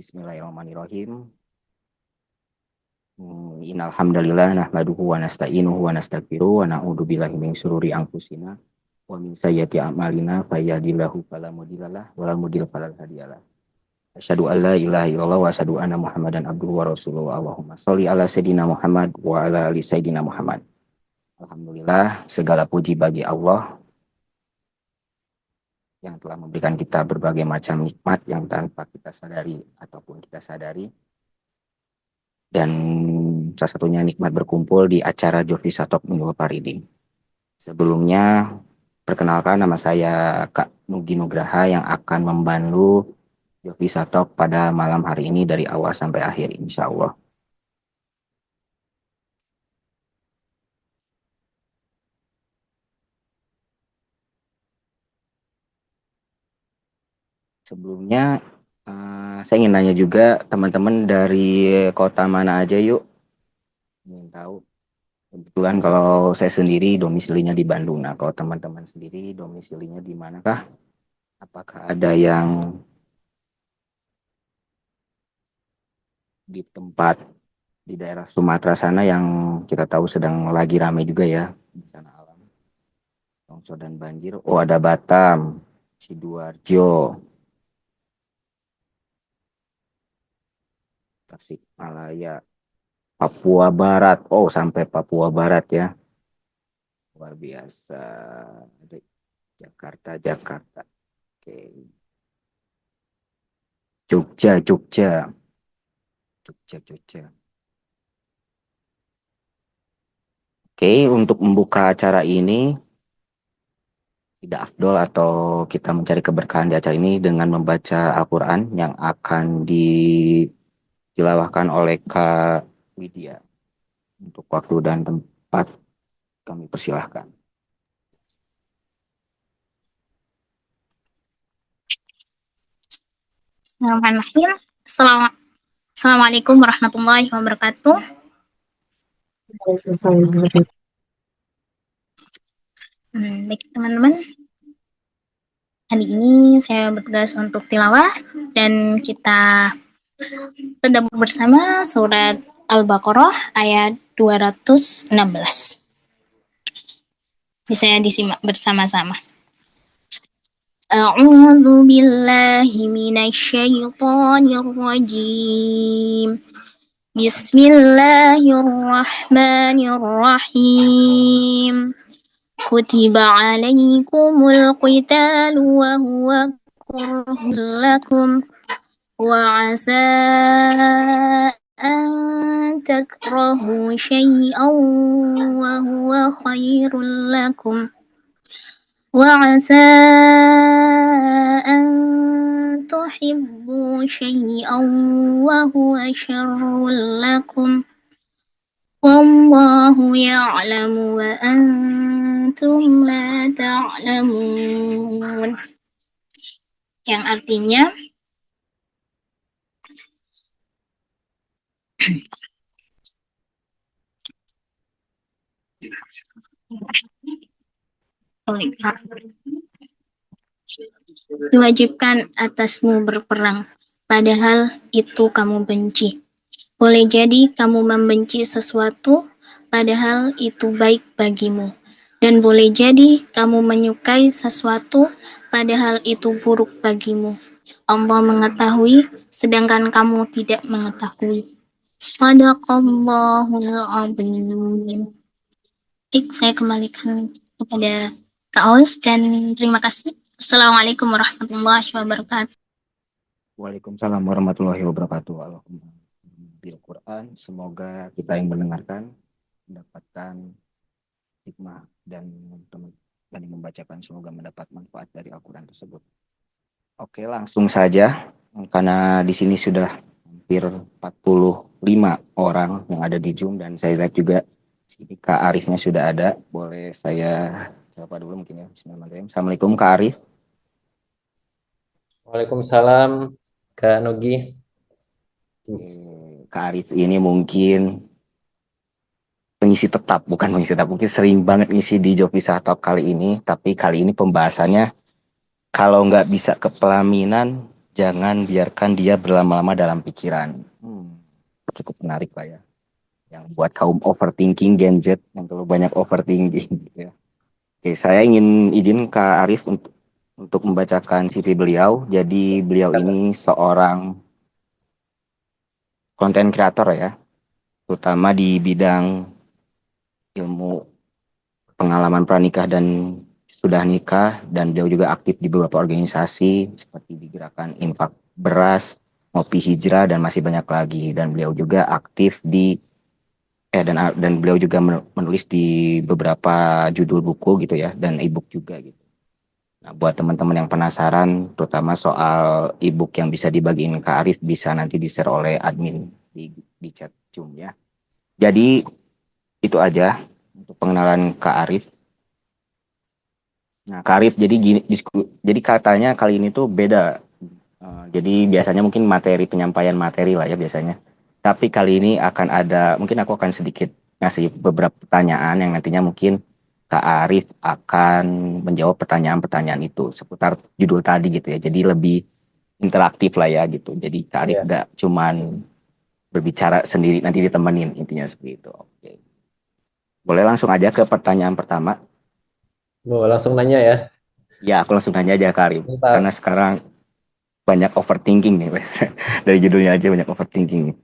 Bismillahirrahmanirrahim. Innal hamdalillah nahmaduhu wa nasta'inuhu wa nastaghfiruh wa na'udzu billahi min syururi anfusina wa min sayyiati a'malina may yahdihillahu fala mudhillalah wa la mudhilla fala hadiyalah. Asyhadu an la ilaha illallah wa asyhadu anna Muhammadan abduhu wa rasuluhu. Allahumma sholli ala sayidina Muhammad wa ala ali sayidina Muhammad. Alhamdulillah, segala puji bagi Allah yang telah memberikan kita berbagai macam nikmat yang tanpa kita sadari ataupun kita sadari. Dan salah satunya nikmat berkumpul di acara Jovisa Talk Minggu Paridi. Sebelumnya, perkenalkan nama saya Kak Nugi Nugraha yang akan membantu Jovisa Talk pada malam hari ini dari awal sampai akhir, insya Allah. Sebelumnya, saya ingin nanya juga teman-teman dari kota mana aja yuk. Ingin tahu. Kebetulan kalau saya sendiri domisilinya di Bandung. Nah, kalau teman-teman sendiri domisilinya di manakah? Apakah ada yang di tempat di daerah Sumatera sana yang kita tahu sedang lagi ramai juga ya bencana alam, longsor dan banjir? Oh, ada Batam, Sidoarjo, Tasikmalaya, Papua Barat. Oh, sampai Papua Barat ya. Luar biasa. Ada Jakarta. Oke. Jogja. Oke, untuk membuka acara ini tidak afdol atau kita mencari keberkahan di acara ini dengan membaca Al-Quran yang akan ditilawahkan oleh Kak Widya. Untuk waktu dan tempat kami persilahkan. Bismillahirrahmanirrahim. Assalamualaikum warahmatullahi wabarakatuh. Baik teman-teman, hari ini saya bertugas untuk tilawah dan kita tadabbur bersama surat Al-Baqarah ayat 216. Bisa disimak bersama-sama. A'udzu billahi minasyaitonir rajim. Bismillahirrahmanirrahim. Kutiba alaikumul qitalu wa huwa kurhun lakum wa asa an takrahu syai'an wa huwa khairul lakum wa asa an tuhibbu syai'an wa huwa syarrul lakum wallahu ya'lamu wa antum la ta'lamun. Yang artinya diwajibkan atasmu berperang, padahal itu kamu benci. Boleh jadi kamu membenci sesuatu, padahal itu baik bagimu. Dan boleh jadi kamu menyukai sesuatu, padahal itu buruk bagimu. Allah mengetahui, sedangkan kamu tidak mengetahui. Shadaqallahul azim. Baik, saya kembalikan kepada Kak Aus dan terima kasih. Assalamualaikum warahmatullahi wabarakatuh. Waalaikumsalam warahmatullahi wabarakatuh. Allahumma bil Quran. Semoga kita yang mendengarkan mendapatkan hikmah dan yang membacakan semoga mendapat manfaat dari Al-Quran tersebut. Oke, langsung saja karena di sini sudah hampir 45 orang yang ada di Zoom dan saya lihat juga sini Kak Arifnya sudah ada. Boleh saya sapa dulu mungkin ya. Bismillahirrahmanirrahim. Assalamualaikum Kak Arif. Waalaikumsalam Kak Nugi. Kak Arif ini mungkin pengisi tetap, bukan pengisi tetap, mungkin sering banget ngisi di Jovisa Talk kali ini, tapi kali ini pembahasannya kalau nggak bisa ke pelaminan, jangan biarkan dia berlama-lama dalam pikiran. Cukup menarik lah ya. Yang buat kaum overthinking Gen Z yang terlalu banyak overthinking gitu ya. Oke, saya ingin izin Kak Arif untuk membacakan CV beliau. Jadi beliau ini seorang konten kreator ya, terutama di bidang ilmu pengalaman pranikah dan sudah nikah, dan beliau juga aktif di beberapa organisasi seperti di gerakan infak beras, ngopi hijrah, dan masih banyak lagi. Dan beliau juga aktif di dan beliau juga menulis di beberapa judul buku gitu ya, dan e-book juga gitu. Nah, buat teman-teman yang penasaran, terutama soal e-book yang bisa dibagiin Kak Arif, bisa nanti di-share oleh admin di chat Zoom ya. Jadi itu aja untuk pengenalan Kak Arif. Nah, Kak Arif, jadi katanya kali ini tuh beda. Jadi biasanya mungkin penyampaian materi lah ya biasanya. Tapi kali ini mungkin aku akan sedikit ngasih beberapa pertanyaan yang nantinya mungkin Kak Arif akan menjawab pertanyaan-pertanyaan itu seputar judul tadi gitu ya. Jadi lebih interaktif lah ya gitu. Jadi Kak Arif Iya. nggak cuman berbicara sendiri, nanti ditemenin, intinya seperti itu. Oke. Boleh langsung aja ke pertanyaan pertama. Mau langsung nanya ya. Ya, aku langsung nanya aja Kak Arif. Karena Mantap. sekarang banyak overthinking nih, Wes. Dari judulnya aja banyak overthinking nih.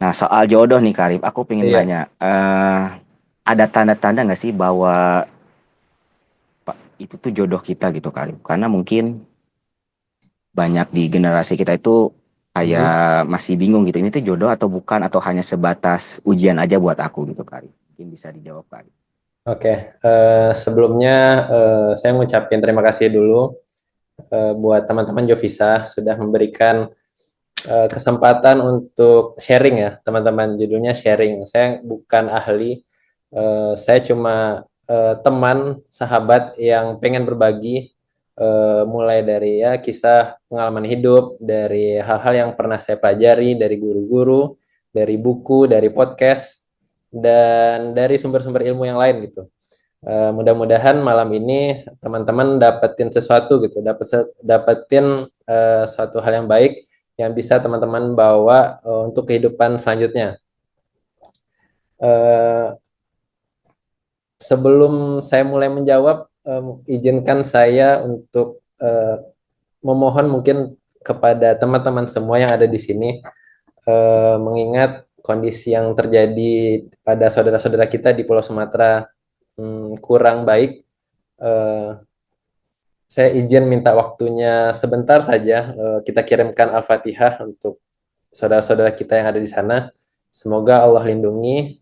Nah, soal jodoh nih, Karif, aku pengen Iya. nanya, ada tanda-tanda nggak sih bahwa itu tuh jodoh kita gitu, Karif? Karena mungkin banyak di generasi kita itu Mhm. kayak masih bingung gitu, ini tuh jodoh atau bukan, atau hanya sebatas ujian aja buat aku gitu, Karif. Mungkin bisa dijawab, Karif. Oke. Sebelumnya saya mengucapkan terima kasih dulu buat teman-teman Jovisa sudah memberikan kesempatan untuk sharing ya, teman-teman. Judulnya sharing. Saya bukan ahli, saya cuma teman, sahabat yang pengen berbagi, mulai dari ya kisah pengalaman hidup, dari hal-hal yang pernah saya pelajari, dari guru-guru, dari buku, dari podcast, dan dari sumber-sumber ilmu yang lain gitu. Mudah-mudahan malam ini teman-teman dapetin sesuatu gitu, dapetin suatu hal yang baik yang bisa teman-teman bawa untuk kehidupan selanjutnya. Uh, Sebelum saya mulai menjawab, izinkan saya untuk memohon mungkin kepada teman-teman semua yang ada di sini, mengingat kondisi yang terjadi pada saudara-saudara kita di Pulau Sumatera kurang baik. Saya izin minta waktunya sebentar saja. Kita kirimkan Al-Fatihah untuk saudara-saudara kita yang ada di sana. Semoga Allah lindungi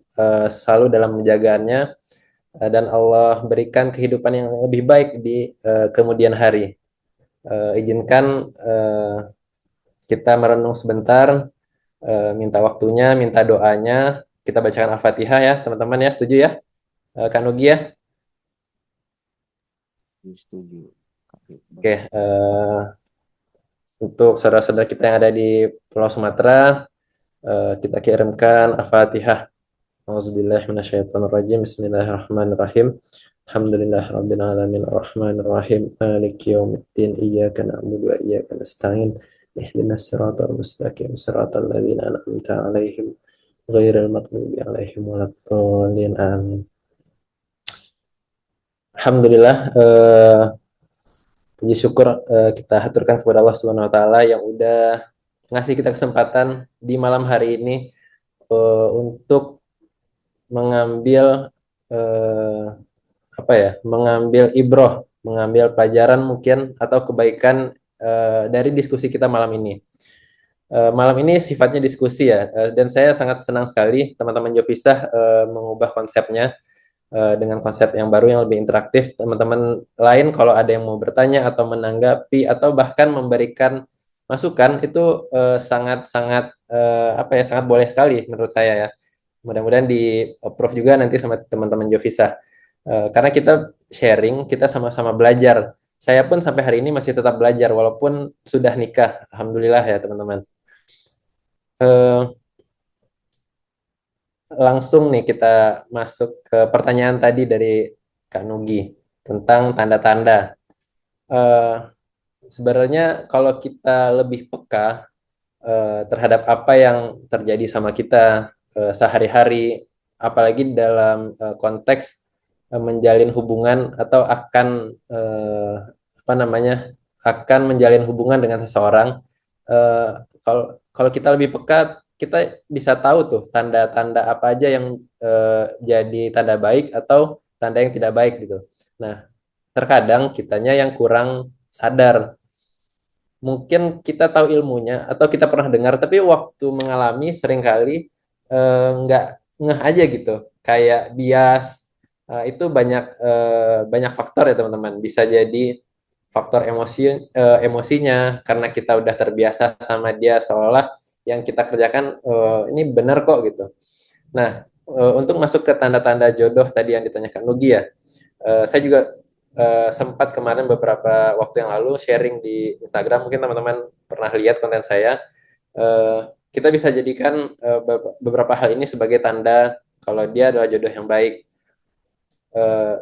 selalu dalam menjagaannya, dan Allah berikan kehidupan yang lebih baik di kemudian hari. Izinkan kita merenung sebentar, minta waktunya, minta doanya. Kita bacakan Al-Fatihah ya, teman-teman ya. Setuju ya? Kak Nugi ya? Setuju, Karif. Oke. Untuk saudara-saudara kita yang ada di Pulau Sumatera, kita kirimkan Al-Fatihah. Auzubillahiminasyaitonirrajim. Bismillahirrahmanirrahim. Alhamdulillahirabbil alamin arrahmanir rahim maliki yaumiddin iyyaka na'budu wa iyyaka nasta'in ihdinas siratal mustaqim siratal ladzina an'amta 'alaihim ghairil maghdubi 'alaihim waladdallin amin. Alhamdulillah, puji syukur kita haturkan kepada Allah Subhanahu wa taala yang udah ngasih kita kesempatan di malam hari ini untuk mengambil mengambil ibroh, mengambil pelajaran mungkin atau kebaikan dari diskusi kita malam ini. Malam ini sifatnya diskusi ya, dan saya sangat senang sekali teman-teman Jovisa mengubah konsepnya dengan konsep yang baru yang lebih interaktif. Teman-teman lain kalau ada yang mau bertanya atau menanggapi atau bahkan memberikan masukan itu sangat-sangat sangat boleh sekali menurut saya ya. Mudah-mudahan di approve juga nanti sama teman-teman Jovisa. Karena kita sharing, kita sama-sama belajar. Saya pun sampai hari ini masih tetap belajar walaupun sudah nikah. Alhamdulillah ya teman-teman. Langsung nih kita masuk ke pertanyaan tadi dari Kak Nugi tentang tanda-tanda. sebenarnya kalau kita lebih peka terhadap apa yang terjadi sama kita sehari-hari, apalagi dalam konteks menjalin hubungan atau akan apa namanya, akan menjalin hubungan dengan seseorang. Kalau kita lebih peka, kita bisa tahu tuh tanda-tanda apa aja yang jadi tanda baik atau tanda yang tidak baik gitu. Nah, terkadang kitanya yang kurang sadar. Mungkin kita tahu ilmunya atau kita pernah dengar, tapi waktu mengalami seringkali nggak ngeh aja gitu. Kayak bias, itu banyak faktor ya teman-teman. Bisa jadi faktor emosinya karena kita udah terbiasa sama dia, seolah yang kita kerjakan ini benar kok gitu. Nah, untuk masuk ke tanda-tanda jodoh tadi yang ditanyakan Nugi ya, saya juga sempat kemarin beberapa waktu yang lalu sharing di Instagram, mungkin teman-teman pernah lihat konten saya. Kita bisa jadikan beberapa hal ini sebagai tanda kalau dia adalah jodoh yang baik.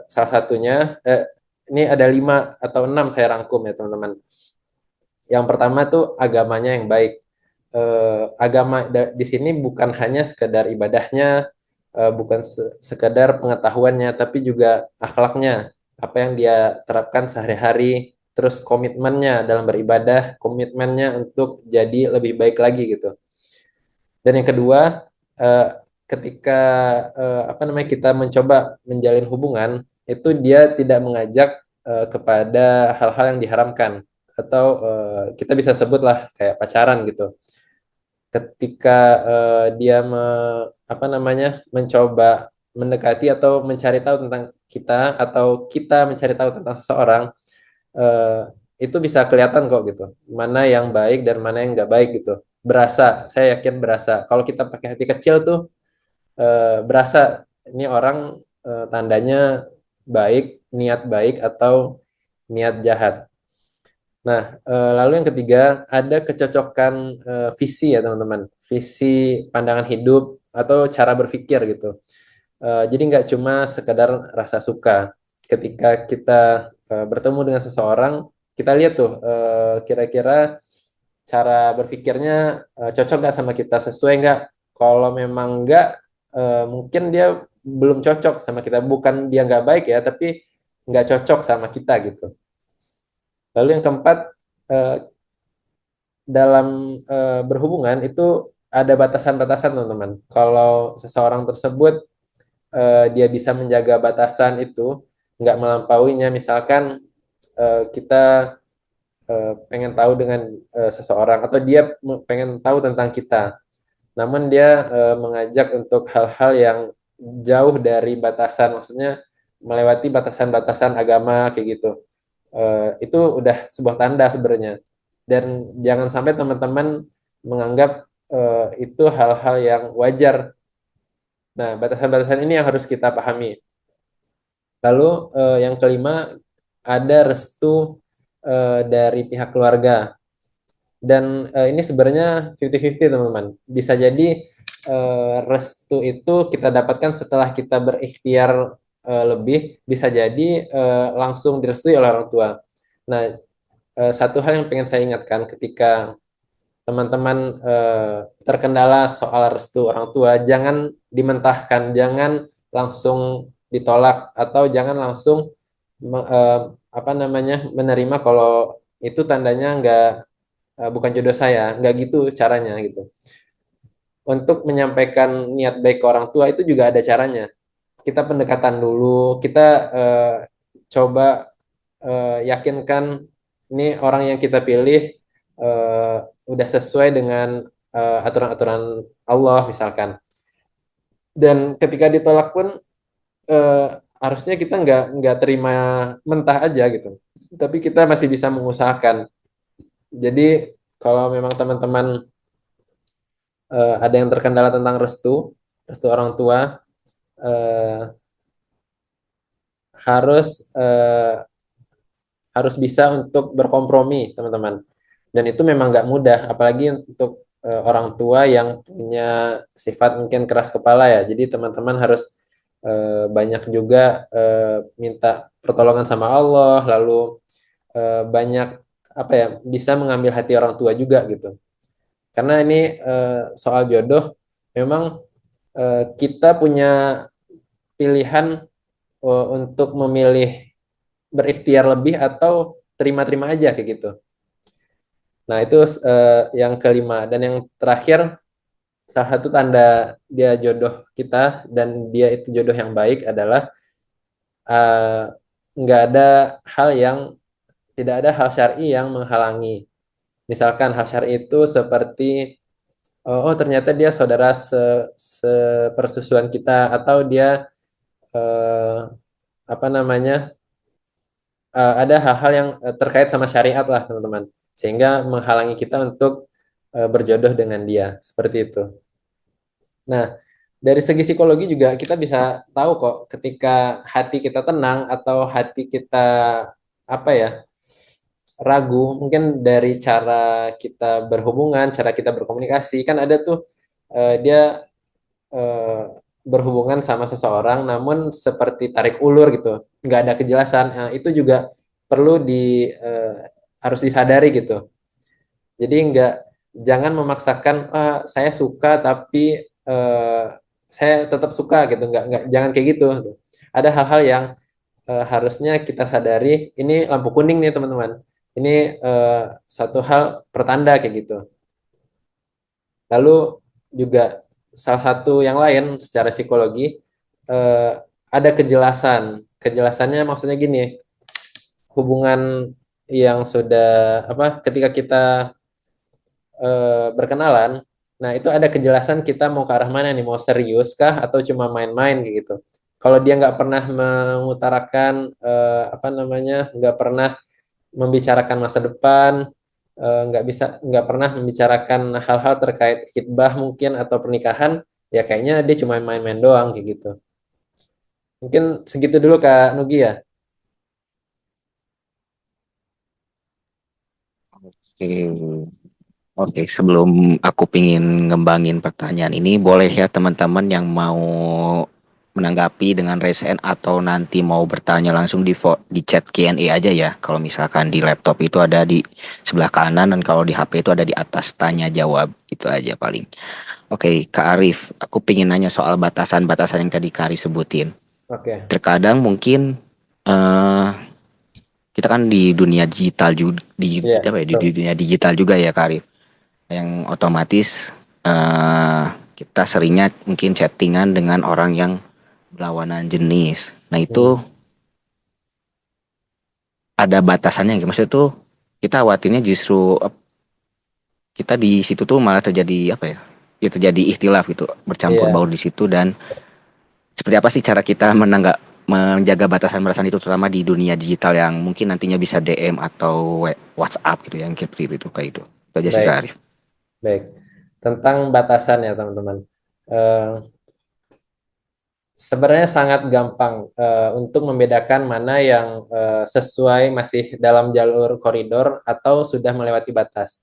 Salah satunya, ini ada 5 atau 6 saya rangkum ya teman-teman. Yang pertama tuh agamanya yang baik. Agama di sini bukan hanya sekedar ibadahnya, bukan sekedar pengetahuannya, tapi juga akhlaknya, apa yang dia terapkan sehari-hari, terus komitmennya dalam beribadah, komitmennya untuk jadi lebih baik lagi gitu. Dan yang kedua, ketika apa namanya, kita mencoba menjalin hubungan, itu dia tidak mengajak kepada hal-hal yang diharamkan, atau kita bisa sebutlah kayak pacaran gitu. Ketika dia apa namanya, mencoba mendekati atau mencari tahu tentang kita, atau kita mencari tahu tentang seseorang, eh, itu bisa kelihatan kok gitu, mana yang baik dan mana yang nggak baik gitu. Berasa, saya yakin berasa. Kalau kita pakai hati kecil tuh berasa ini orang tandanya baik, niat baik atau niat jahat. Nah, lalu yang ketiga, ada kecocokan visi ya teman-teman, visi pandangan hidup atau cara berpikir gitu. Jadi nggak cuma sekedar rasa suka. Ketika kita bertemu dengan seseorang, kita lihat tuh kira-kira cara berpikirnya cocok nggak sama kita, sesuai nggak. Kalau memang nggak, mungkin dia belum cocok sama kita. Bukan dia nggak baik ya, tapi nggak cocok sama kita gitu. Lalu yang keempat, eh, dalam berhubungan itu ada batasan-batasan teman-teman. Kalau seseorang tersebut dia bisa menjaga batasan itu, nggak melampauinya. Misalkan kita pengen tahu dengan seseorang, atau dia pengen tahu tentang kita, namun dia mengajak untuk hal-hal yang jauh dari batasan, maksudnya melewati batasan-batasan agama kayak gitu. Itu udah sebuah tanda sebenarnya. Dan jangan sampai teman-teman menganggap itu hal-hal yang wajar. Nah, batasan-batasan ini yang harus kita pahami. Lalu yang kelima, ada restu dari pihak keluarga. Dan ini sebenarnya 50-50 teman-teman. Bisa jadi restu itu kita dapatkan setelah kita berikhtiar lebih, bisa jadi langsung direstui oleh orang tua. Nah, satu hal yang pengen saya ingatkan ketika teman-teman terkendala soal restu orang tua, jangan dimentahkan, jangan langsung ditolak, atau jangan langsung apa namanya, menerima kalau itu tandanya nggak bukan jodoh saya, nggak gitu caranya gitu. Untuk menyampaikan niat baik ke orang tua itu juga ada caranya. Kita pendekatan dulu, kita coba yakinkan ini orang yang kita pilih udah sesuai dengan aturan-aturan Allah misalkan. Dan ketika ditolak pun eh, harusnya kita nggak terima mentah aja gitu. Tapi kita masih bisa mengusahakan. Jadi kalau memang teman-teman ada yang terkendala tentang restu orang tua, eh, harus harus bisa untuk berkompromi teman-teman. Dan itu memang nggak mudah, apalagi untuk orang tua yang punya sifat mungkin keras kepala ya. Jadi teman-teman harus banyak juga minta pertolongan sama Allah, lalu banyak apa ya, bisa mengambil hati orang tua juga gitu. Karena ini soal jodoh, memang kita punya pilihan untuk memilih berikhtiar lebih atau terima-terima aja kayak gitu. Nah, itu yang kelima. Dan yang terakhir, salah satu tanda dia jodoh kita dan dia itu jodoh yang baik adalah eh, nggak ada hal yang tidak ada hal syar'i yang menghalangi. Misalkan hal syar'i itu seperti oh ternyata dia saudara sepersusuan kita, atau dia eh, apa namanya, ada hal-hal yang terkait sama syariat lah teman-teman, sehingga menghalangi kita untuk berjodoh dengan dia seperti itu. Nah, dari segi psikologi juga kita bisa tahu kok ketika hati kita tenang atau hati kita apa ya, ragu, mungkin dari cara kita berhubungan, cara kita berkomunikasi. Kan ada tuh dia eh, berhubungan sama seseorang namun seperti tarik ulur gitu, nggak ada kejelasan. Nah, itu juga perlu harus disadari gitu. Jadi jangan memaksakan saya suka tapi saya tetap suka gitu, nggak jangan kayak gitu. Ada hal-hal yang harusnya kita sadari, ini lampu kuning nih teman-teman, ini satu hal pertanda kayak gitu. Lalu juga salah satu yang lain secara psikologi, eh, ada kejelasan. Kejelasannya maksudnya gini, hubungan yang sudah apa, ketika kita berkenalan, nah itu ada kejelasan kita mau ke arah mana nih, mau serius kah atau cuma main-main kayak gitu. Kalau dia nggak pernah mengutarakan apa namanya, nggak pernah membicarakan masa depan, nggak pernah membicarakan hal-hal terkait khitbah mungkin atau pernikahan, ya kayaknya dia cuma main-main doang kayak gitu. Mungkin segitu dulu Kak Nugi ya. Oke, oke. Sebelum aku pingin ngembangin pertanyaan ini, boleh ya teman-teman yang mau menanggapi dengan raise hand atau nanti mau bertanya langsung di chat Q&A aja ya. Kalau misalkan di laptop itu ada di sebelah kanan dan kalau di HP itu ada di atas tanya jawab. Itu aja paling. Oke, Kak Arif, aku pingin nanya soal batasan-batasan yang tadi Kak Arif sebutin. Oke. Terkadang mungkin eh kita kan di dunia digital juga, Iya, apa ya, di betul. dunia digital juga ya Kak Arif, yang otomatis eh kita seringnya mungkin chattingan dengan orang yang berlawanan jenis. Nah itu Hmm. ada batasannya gitu. Maksudnya tuh kita khawatirnya justru kita di situ tuh malah terjadi apa ya? Ya terjadi ikhtilaf gitu, bercampur Iya, baur di situ. Dan seperti apa sih cara kita menjaga batasan-batasan itu terutama di dunia digital yang mungkin nantinya bisa DM atau WhatsApp gitu yang seperti itu kayak itu. Itu aja sih Kak baik, Arif. baik. Tentang batasan ya teman-teman. Eh, Sebenarnya sangat gampang untuk membedakan mana yang sesuai masih dalam jalur koridor atau sudah melewati batas.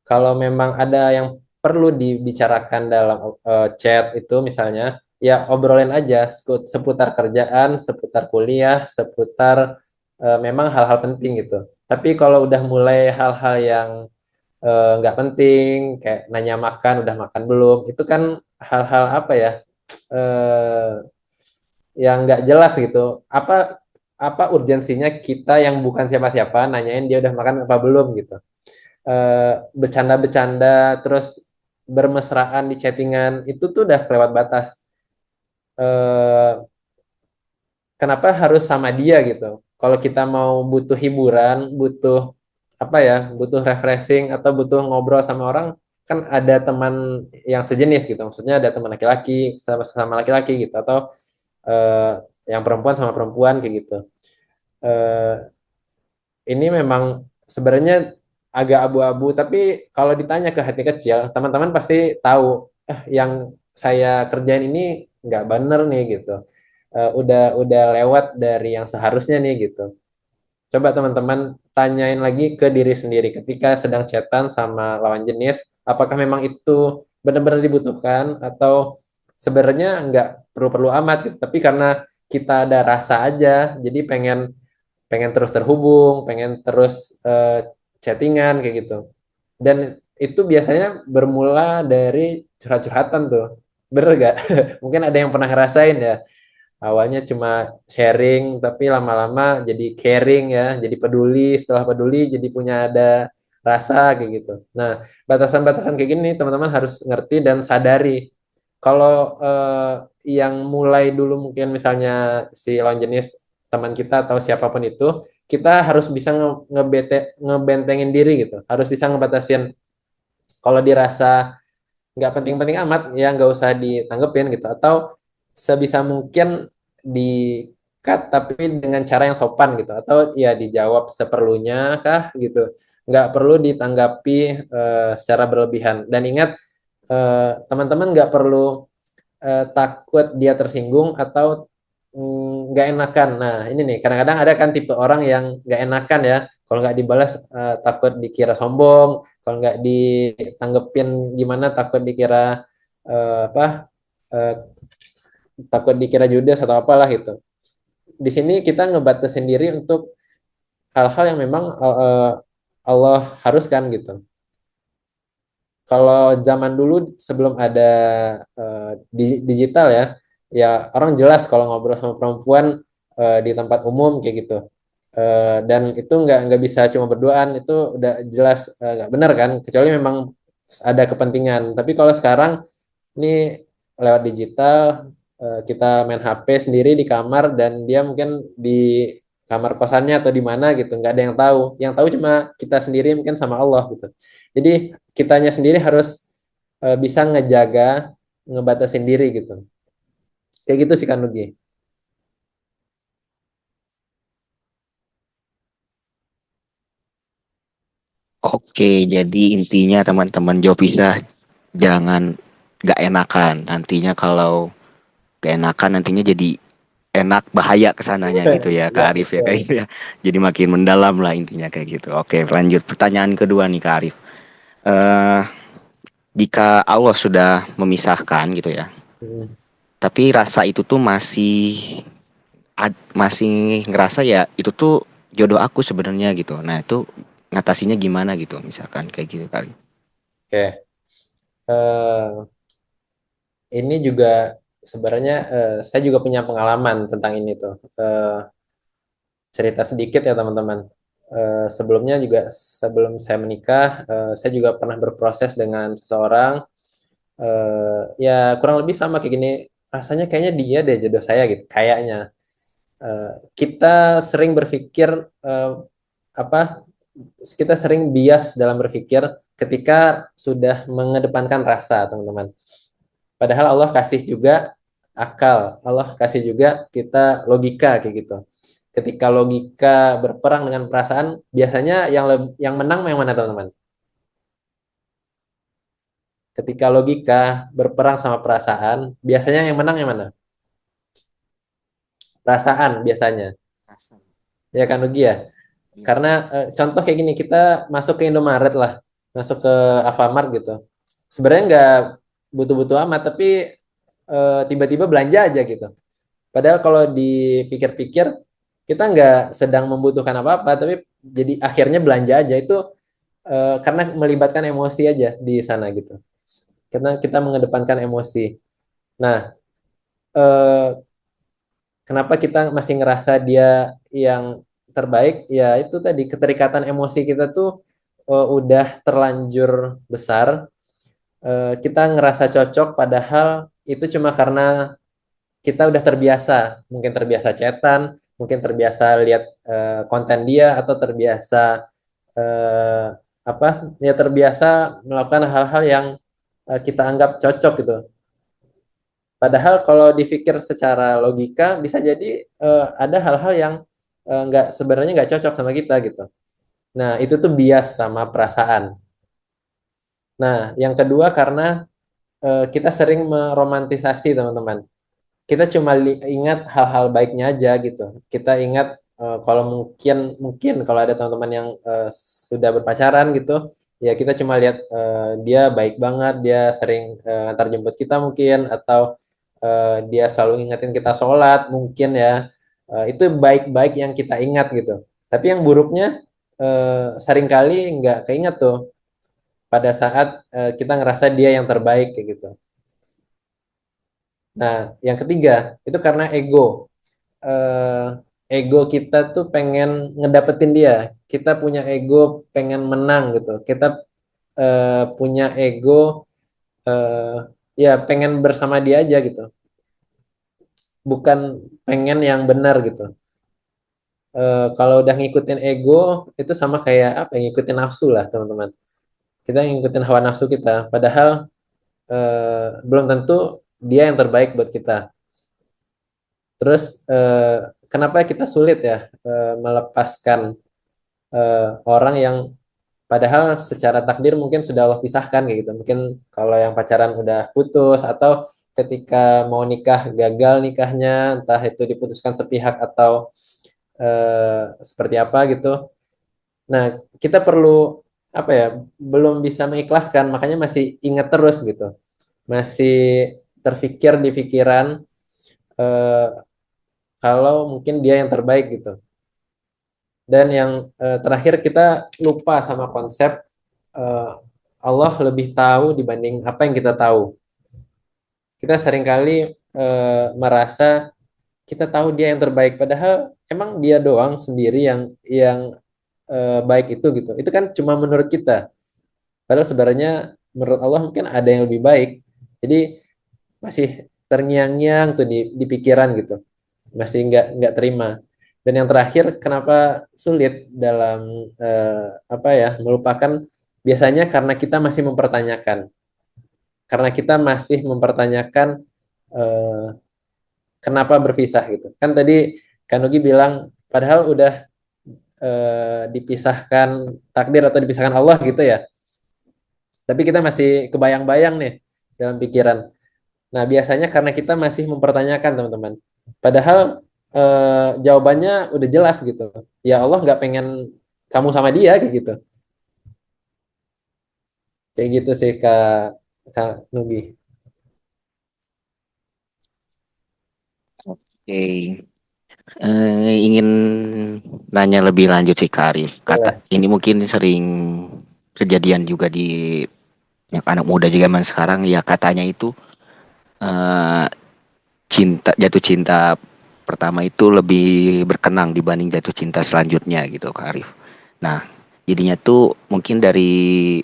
Kalau memang ada yang perlu dibicarakan dalam chat itu misalnya, ya obrolin aja seputar kerjaan, seputar kuliah, seputar memang hal-hal penting gitu. Tapi kalau udah mulai hal-hal yang nggak penting, kayak nanya makan, udah makan belum, itu kan hal-hal apa ya, eh, yang nggak jelas gitu. Apa urgensinya kita yang bukan siapa-siapa nanyain dia udah makan apa belum gitu. Bercanda-bercanda terus bermesraan di chattingan itu tuh udah kelewat batas. Eh, Kenapa harus sama dia gitu? Kalau kita mau butuh hiburan, butuh apa ya, butuh refreshing atau butuh ngobrol sama orang, kan ada teman yang sejenis gitu. Maksudnya ada teman laki-laki sama laki-laki gitu, atau eh, yang perempuan sama perempuan kayak gitu. Eh, ini memang sebenarnya agak abu-abu, tapi kalau ditanya ke hati kecil, teman-teman pasti tahu, yang saya kerjain ini nggak bener nih gitu. Udah lewat dari yang seharusnya nih gitu. Coba teman-teman tanyain lagi ke diri sendiri ketika sedang chatan sama lawan jenis, apakah memang itu benar-benar dibutuhkan atau sebenarnya nggak perlu-perlu amat gitu. Tapi karena kita ada rasa aja, jadi pengen pengen terus terhubung, pengen terus chattingan kayak gitu. Dan itu biasanya bermula dari curhat-curhatan tuh. Bener gak? Mungkin ada yang pernah ngerasain ya. Awalnya cuma sharing, tapi lama-lama jadi caring ya, jadi peduli. Setelah peduli, jadi punya ada rasa kayak gitu. Nah, batasan-batasan kayak gini teman-teman harus ngerti dan sadari. Kalau yang mulai dulu mungkin misalnya si lawan jenis teman kita atau siapapun itu, kita harus bisa ngebentengin diri gitu. Harus bisa ngebatasin kalau dirasa nggak penting-penting amat ya nggak usah ditanggepin gitu, atau sebisa mungkin di cut tapi dengan cara yang sopan gitu, atau ya dijawab seperlunya kah gitu, nggak perlu ditanggapi secara berlebihan. Dan ingat teman-teman nggak perlu takut dia tersinggung atau nggak enakan. Nah ini nih kadang-kadang ada kan tipe orang yang nggak enakan ya, kalau nggak dibalas takut dikira sombong, kalau nggak ditanggepin gimana takut dikira apa eh, takut dikira judes atau apalah gitu. Di sini kita ngebatasin diri untuk hal-hal yang memang Allah haruskan gitu. Kalau zaman dulu sebelum ada digital ya, ya orang jelas kalau ngobrol sama perempuan di tempat umum kayak gitu. Dan itu nggak bisa cuma berduaan, itu udah jelas nggak benar kan, kecuali memang ada kepentingan. Tapi kalau sekarang ini lewat digital, kita main HP sendiri di kamar dan dia mungkin di kamar kosannya atau di mana gitu, nggak ada yang tahu. Yang tahu cuma kita sendiri mungkin sama Allah gitu. Jadi kitanya sendiri harus bisa ngejaga, ngebatasin diri gitu. Kayak gitu sih kan Nugi. Oke, jadi intinya teman-teman Jovisa jangan nggak enakan. Nantinya kalau gak enakan nantinya jadi enak bahaya kesananya gitu ya Ya Kak Arif ya betul. kayak gitu ya. Jadi makin mendalam lah intinya kayak gitu. Oke, lanjut pertanyaan kedua nih Kak Arif. Eh jika Allah sudah memisahkan gitu ya, Hmm. tapi rasa itu tuh masih ngerasa ya itu tuh jodoh aku sebenarnya gitu. Nah, itu ngatasinya gimana gitu misalkan kayak gitu kali. Oke. Eh, ini juga sebenarnya saya juga punya pengalaman tentang ini tuh. Cerita sedikit ya teman-teman. Sebelumnya juga sebelum saya menikah, saya juga pernah berproses dengan seseorang. Ya kurang lebih sama kayak gini. Rasanya kayaknya dia deh jodoh saya gitu. Kayaknya kita sering berpikir apa? Kita sering bias dalam berpikir ketika sudah mengedepankan rasa, teman-teman. Padahal Allah kasih juga akal, Allah kasih juga kita logika kayak gitu. Ketika logika berperang dengan perasaan, biasanya yang menang yang mana teman-teman? Ketika logika berperang sama perasaan, biasanya yang menang yang mana? Perasaan biasanya. Ya kan Ugi ya? Iya. Karena contoh kayak gini, kita masuk ke Indomaret lah, masuk ke Alfamart gitu. Sebenarnya nggak butuh-butuh amat, tapi tiba-tiba belanja aja gitu. Padahal kalau dipikir-pikir, kita nggak sedang membutuhkan apa-apa, tapi jadi akhirnya belanja aja itu karena melibatkan emosi aja di sana gitu. Karena kita mengedepankan emosi. Nah, eh, kenapa kita masih ngerasa dia yang terbaik? Ya itu tadi keterikatan emosi kita tuh udah terlanjur besar. Kita ngerasa cocok, padahal itu cuma karena kita udah terbiasa, mungkin terbiasa chatan, mungkin terbiasa lihat konten dia, atau terbiasa eh, apa ya, terbiasa melakukan hal-hal yang kita anggap cocok gitu. Padahal kalau dipikir secara logika bisa jadi ada hal-hal yang nggak sebenarnya nggak cocok sama kita gitu. Nah itu tuh bias sama perasaan. Nah yang kedua karena kita sering meromantisasi teman-teman. Kita cuma ingat hal-hal baiknya aja gitu. Kita ingat kalau mungkin mungkin kalau ada teman-teman yang sudah berpacaran gitu, ya kita cuma lihat dia baik banget, dia sering antar jemput kita mungkin, atau dia selalu ingetin kita sholat mungkin ya. Itu baik-baik yang kita ingat gitu. Tapi yang buruknya seringkali nggak keinget tuh pada saat kita ngerasa dia yang terbaik kayak gitu. Nah, yang ketiga itu karena ego. eh, Ego kita tuh pengen ngedapetin dia. Kita punya ego pengen menang gitu. Kita punya ego eh, ya pengen bersama dia aja gitu. Bukan pengen yang benar gitu. Kalau udah ngikutin ego itu sama kayak apa? Ngikutin nafsu lah teman-teman. Kita ngikutin hawa nafsu kita. Padahal belum tentu dia yang terbaik buat kita. Terus kenapa kita sulit ya melepaskan orang yang padahal secara takdir mungkin sudah Allah pisahkan kayak gitu. Mungkin kalau yang pacaran udah putus atau ketika mau nikah gagal nikahnya, entah itu diputuskan sepihak atau seperti apa gitu. Nah, kita perlu apa ya? Belum bisa mengikhlaskan, makanya masih ingat terus gitu. Masih terfikir di pikiran eh, kalau mungkin dia yang terbaik gitu. Dan yang terakhir kita lupa sama konsep eh, Allah lebih tahu dibanding apa yang kita tahu. Kita seringkali merasa kita tahu dia yang terbaik, padahal emang dia doang sendiri yang baik itu gitu. Itu kan cuma menurut kita. Padahal sebenarnya menurut Allah mungkin ada yang lebih baik. Jadi masih terngiang-ngiang tuh di pikiran gitu. Masih nggak terima. Dan yang terakhir, kenapa sulit dalam apa ya melupakan? Biasanya karena kita masih mempertanyakan. Karena kita masih mempertanyakan eh, kenapa berpisah gitu. Kan tadi Kanugi bilang, padahal udah dipisahkan takdir atau dipisahkan Allah gitu ya. Tapi kita masih kebayang-bayang nih dalam pikiran. Nah, biasanya karena kita masih mempertanyakan, teman-teman. Padahal jawabannya udah jelas gitu. Ya Allah nggak pengen kamu sama dia kayak gitu. Kayak gitu sih Kak Nugi. Oke, ingin nanya lebih lanjut sih Kak Arif. Kata Boleh. ini mungkin sering kejadian juga di yang anak muda juga zaman sekarang ya katanya itu eh, jatuh cinta pertama itu lebih berkenang dibanding jatuh cinta selanjutnya gitu Kak Arif. Nah, jadinya tuh mungkin dari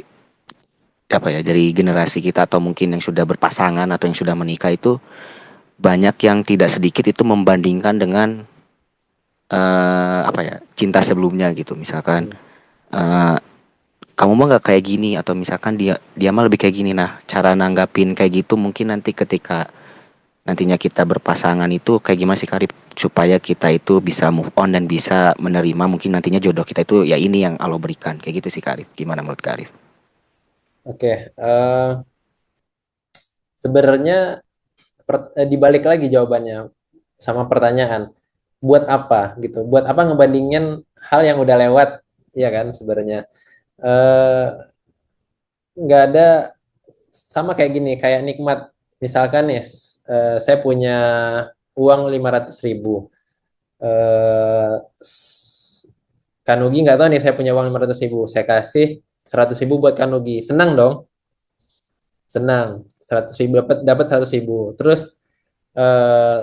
apa ya dari generasi kita atau mungkin yang sudah berpasangan atau yang sudah menikah itu banyak yang tidak sedikit itu membandingkan dengan apa ya cinta sebelumnya gitu misalkan Hmm. eh, kamu mah nggak kayak gini atau misalkan dia dia mah lebih kayak gini. Nah, cara nanggapin kayak gitu mungkin nanti ketika nantinya kita berpasangan itu kayak gimana sih Karib supaya kita itu bisa move on dan bisa menerima mungkin nantinya jodoh kita itu ya ini yang Allah berikan kayak gitu sih Karib. Gimana menurut Karib? Oke, sebenarnya dibalik lagi jawabannya sama pertanyaan. Buat apa gitu? Buat apa ngebandingin hal yang udah lewat, ya kan sebenarnya. Eh, nggak ada sama kayak gini, kayak nikmat. Misalkan nih, saya punya uang 500.000. Eh, Kanugi nggak tahu nih, saya punya uang 500.000. Saya kasih 100.000 buat Kanugi. Senang dong? Senang. 100.000 dapat 100.000. Terus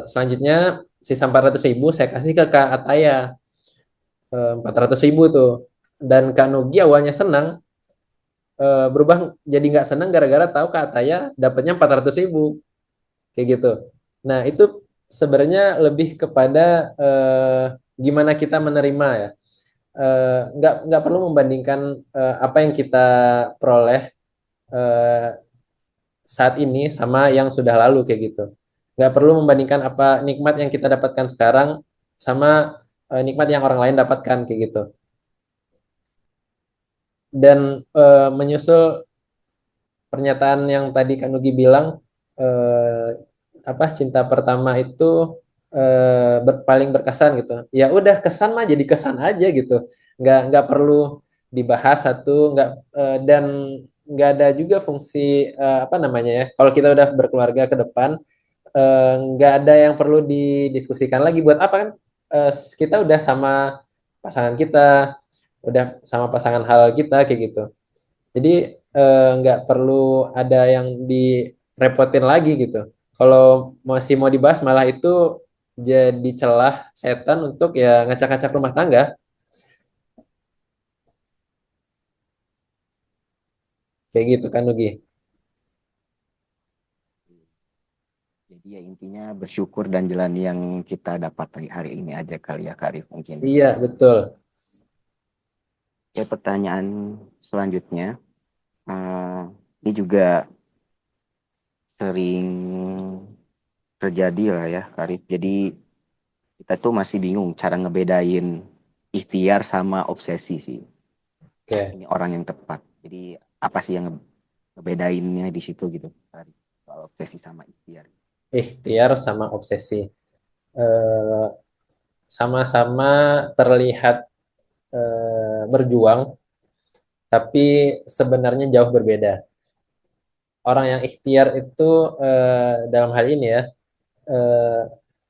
selanjutnya sisa 400.000 saya kasih ke Kak Ataya 400.000 tuh. Dan Kak Nugi awalnya senang, berubah jadi nggak senang gara-gara tahu Kak Ataya dapatnya 400.000 kayak gitu. Nah itu sebenarnya lebih kepada gimana kita menerima ya. Nggak perlu membandingkan apa yang kita peroleh eh, saat ini sama yang sudah lalu kayak gitu. Nggak perlu membandingkan apa nikmat yang kita dapatkan sekarang sama nikmat yang orang lain dapatkan kayak gitu. Dan menyusul pernyataan yang tadi Kak Nugi bilang, eh, apa cinta pertama itu paling berkesan gitu. Ya udah kesan mah jadi kesan aja gitu. Nggak perlu dibahas satu, nggak dan nggak ada juga fungsi apa namanya ya. Kalau kita udah berkeluarga ke depan, nggak ada yang perlu didiskusikan lagi buat apa kan kita udah sama pasangan kita, udah sama pasangan halal kita kayak gitu. Jadi nggak perlu ada yang direpotin lagi gitu. Kalau masih mau dibahas malah itu jadi celah setan untuk ya ngacak-ngacak rumah tangga. Kayak gitu kan Nugi. Jadi ya intinya bersyukur dan jalan yang kita dapat hari ini aja kali ya Karif mungkin. Iya, betul. Ya pertanyaan selanjutnya, ini juga sering terjadi lah ya Karif. Jadi kita tuh masih bingung cara ngebedain ikhtiar sama obsesi sih. Oke. Ini orang yang tepat. Jadi apa sih yang ngebedainnya di situ gitu Karif? Soal obsesi sama ikhtiar. Ikhtiar sama obsesi. Eh, Sama-sama terlihat berjuang, tapi sebenarnya jauh berbeda. Orang yang ikhtiar itu dalam hal ini ya, eh,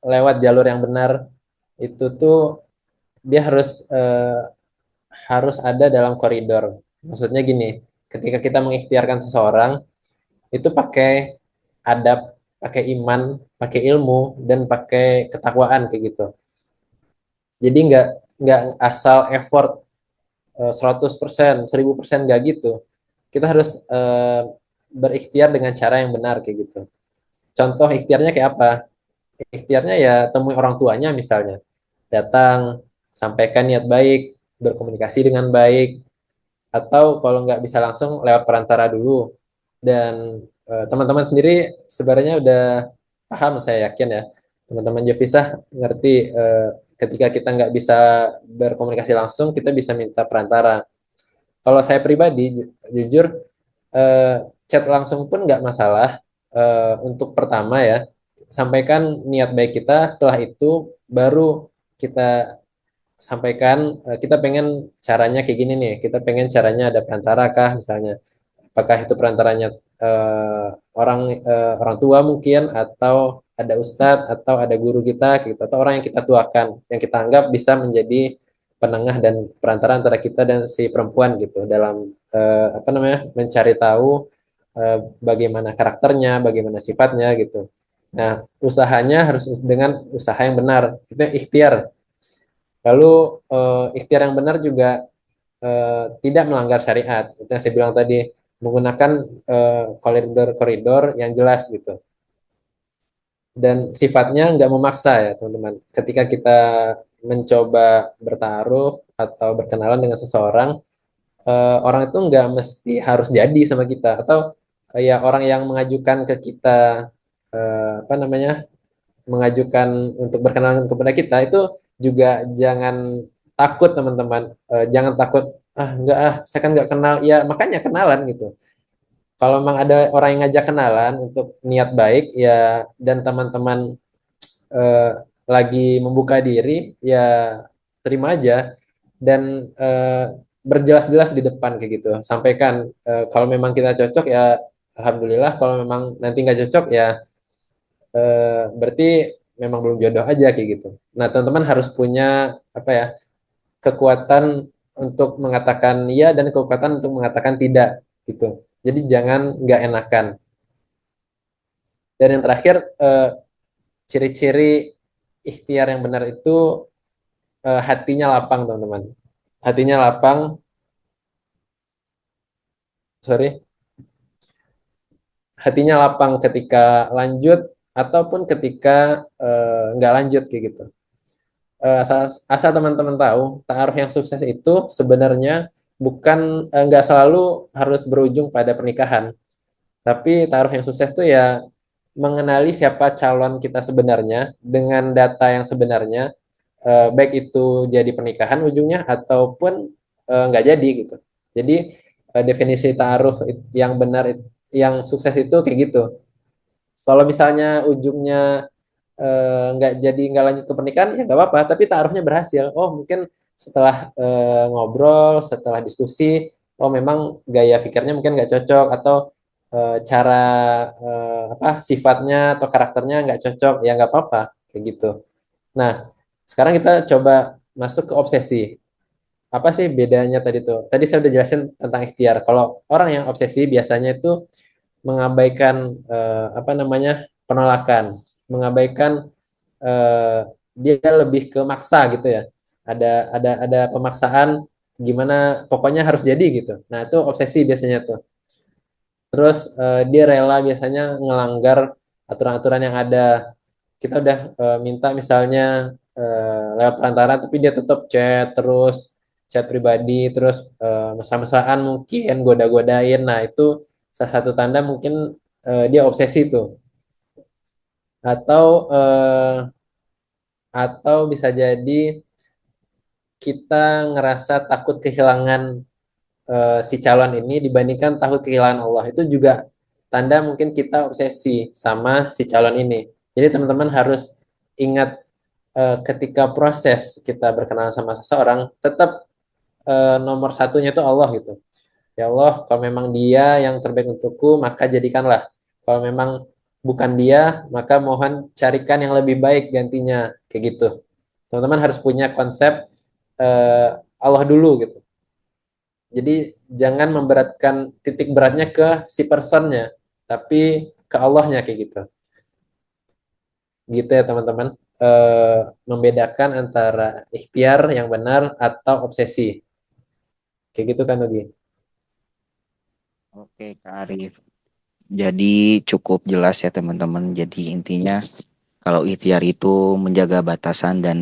lewat jalur yang benar itu tuh dia harus ada dalam koridor. Maksudnya gini, ketika kita mengikhtiarkan seseorang itu pakai adab, pakai iman, pakai ilmu dan pakai ketakwaan kayak gitu. Jadi nggak asal effort 100%, 1000% nggak gitu. Kita harus berikhtiar dengan cara yang benar kayak gitu. Contoh ikhtiarnya kayak apa? Ikhtiarnya ya temui orang tuanya misalnya. Datang, sampaikan niat baik, berkomunikasi dengan baik, atau kalau nggak bisa langsung lewat perantara dulu. Dan teman-teman sendiri sebenarnya udah paham saya yakin ya. Teman-teman Jovisa ngerti ketika kita nggak bisa berkomunikasi langsung, kita bisa minta perantara. Kalau saya pribadi, jujur, eh, chat langsung pun nggak masalah. Untuk pertama ya, sampaikan niat baik kita. Setelah itu baru kita sampaikan kita pengen caranya kayak gini nih. Kita pengen caranya ada perantara kah misalnya. Apakah itu perantaranya orang tua mungkin atau ada ustadz atau ada guru kita gitu atau orang yang kita tuakan yang kita anggap bisa menjadi penengah dan perantara antara kita dan si perempuan gitu dalam apa namanya mencari tahu bagaimana karakternya, bagaimana sifatnya gitu. Nah, usahanya harus dengan usaha yang benar. Itu ikhtiar. Lalu ikhtiar yang benar juga tidak melanggar syariat. Itu yang saya bilang tadi, menggunakan koridor-koridor yang jelas gitu. Dan sifatnya nggak memaksa ya teman-teman. Ketika kita mencoba bertaruh atau berkenalan dengan seseorang, orang itu nggak mesti harus jadi sama kita. Atau ya orang yang mengajukan ke kita, apa namanya, mengajukan untuk berkenalan kepada kita itu juga jangan takut teman-teman. Jangan takut enggak saya kan nggak kenal ya makanya kenalan gitu. Kalau memang ada orang yang ngajak kenalan untuk niat baik ya dan teman-teman eh, lagi membuka diri ya terima aja dan berjelas-jelas di depan kayak gitu sampaikan kalau memang kita cocok ya alhamdulillah kalau memang nanti nggak cocok ya berarti memang belum jodoh aja kayak gitu. Nah, teman-teman harus punya apa ya kekuatan untuk mengatakan iya dan kekuatan untuk mengatakan tidak gitu. Jadi jangan nggak enakan. Dan yang terakhir ciri-ciri ikhtiar yang benar itu hatinya lapang teman-teman. Hatinya lapang, sorry, hatinya lapang ketika lanjut ataupun ketika nggak lanjut kayak gitu. Asal teman-teman tahu, taaruf yang sukses itu sebenarnya bukan nggak selalu harus berujung pada pernikahan, tapi taaruf yang sukses itu ya mengenali siapa calon kita sebenarnya dengan data yang sebenarnya, baik itu jadi pernikahan ujungnya ataupun nggak jadi gitu. Jadi definisi taaruf yang benar, yang sukses itu kayak gitu. Kalau misalnya ujungnya nggak jadi nggak lanjut ke pernikahan ya nggak apa-apa tapi taarufnya berhasil oh mungkin setelah ngobrol setelah diskusi oh memang gaya pikirnya mungkin nggak cocok atau cara apa sifatnya atau karakternya nggak cocok ya nggak apa-apa kayak gitu. Nah Sekarang kita coba masuk ke obsesi. Apa sih bedanya tadi tuh? Tadi saya udah jelasin tentang ikhtiar. Kalau orang yang obsesi biasanya itu mengabaikan apa namanya penolakan, mengabaikan dia lebih ke maksa gitu ya. Ada pemaksaan gimana pokoknya harus jadi gitu. Nah, itu obsesi biasanya tuh. Terus dia rela biasanya ngelanggar aturan-aturan yang ada. Kita udah minta misalnya lewat perantara tapi dia tetap chat terus, chat pribadi terus mesra-mesraan mungkin goda-godain. Nah, itu salah satu tanda mungkin dia obsesi tuh. Atau bisa jadi kita ngerasa takut kehilangan si calon ini dibandingkan takut kehilangan Allah. Itu juga tanda mungkin kita obsesi sama si calon ini. Jadi teman-teman harus ingat ketika proses kita berkenalan sama seseorang, tetap nomor satunya itu Allah gitu. Ya Allah, kalau memang dia yang terbaik untukku, maka jadikanlah. Kalau memang bukan dia, maka mohon carikan yang lebih baik gantinya. Kayak gitu. Teman-teman harus punya konsep Allah dulu gitu. Jadi jangan memberatkan titik beratnya ke si personnya, tapi ke Allahnya kayak gitu. Gitu ya teman-teman. Membedakan antara ikhtiar yang benar atau obsesi. Kayak gitu kan Nugi. Oke, Kak Arif. Jadi cukup jelas ya teman-teman. Jadi intinya kalau ikhtiar itu menjaga batasan dan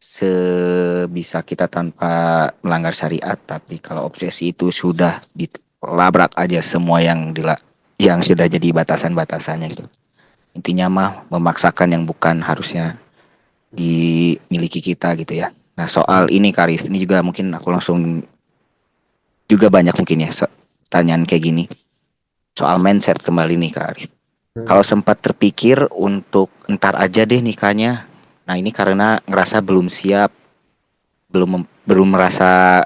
sebisa kita tanpa melanggar syariat. Tapi kalau obsesi itu sudah dilabrak aja semua yang sudah jadi batasan-batasannya gitu. Intinya mah memaksakan yang bukan harusnya dimiliki kita gitu ya. Nah soal ini Karif, ini juga mungkin aku langsung juga banyak mungkin ya tanyaan kayak gini. Soal mindset kembali nih Kak Arif. Kalau sempat terpikir untuk entar aja deh nikahnya. Nah ini karena ngerasa belum siap, belum merasa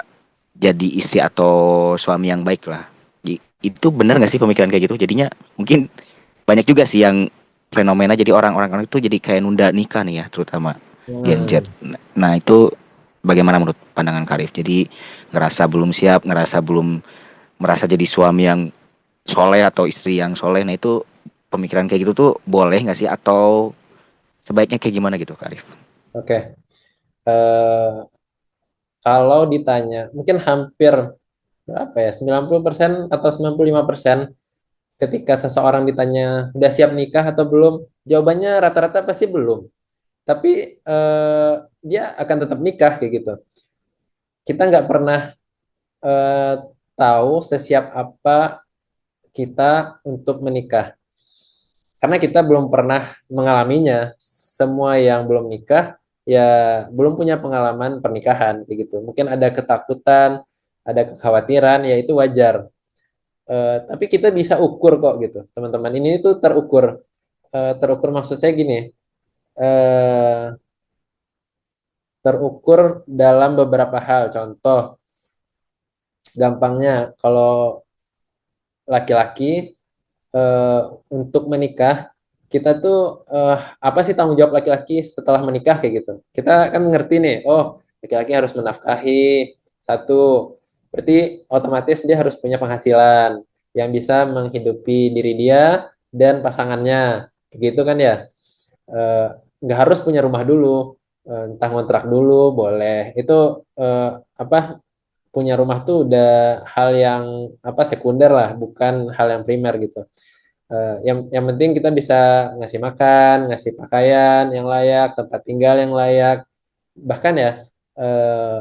jadi istri atau suami yang baik lah. Itu benar nggak sih pemikiran kayak gitu? Jadinya mungkin banyak juga sih yang fenomena jadi orang-orang itu jadi kayak nunda nikah nih ya, terutama Gen Z. Nah itu bagaimana menurut pandangan Karif? Jadi ngerasa belum siap, ngerasa belum merasa jadi suami yang soleh atau istri yang soleh. Nah itu pemikiran kayak gitu tuh boleh nggak sih atau sebaiknya kayak gimana gitu Kak Arif? Oke. Eh, Kalau ditanya, mungkin hampir berapa ya, 90% atau 95% ketika seseorang ditanya udah siap nikah atau belum, jawabannya rata-rata pasti belum. Tapi dia akan tetap nikah kayak gitu. Kita nggak pernah eh, tahu sesiap apa kita untuk menikah. Karena kita belum pernah mengalaminya. Semua yang belum nikah ya belum punya pengalaman pernikahan begitu. Mungkin ada ketakutan, ada kekhawatiran, ya itu wajar. Tapi kita bisa ukur kok gitu, teman-teman. Ini tuh terukur. Terukur maksud saya gini, eh, terukur dalam beberapa hal. Contoh, gampangnya kalau laki-laki eh, untuk menikah, kita tuh apa sih tanggung jawab laki-laki setelah menikah kayak gitu. Kita kan ngerti nih, oh laki-laki harus menafkahi satu, berarti otomatis dia harus punya penghasilan yang bisa menghidupi diri dia dan pasangannya, kayak gitu kan ya. Eh, nggak harus punya rumah dulu, entah ngontrak dulu boleh. Itu apa punya rumah tuh udah hal yang apa sekunder lah, bukan hal yang primer gitu. Yang penting kita bisa ngasih makan, ngasih pakaian yang layak, tempat tinggal yang layak. Bahkan ya eh,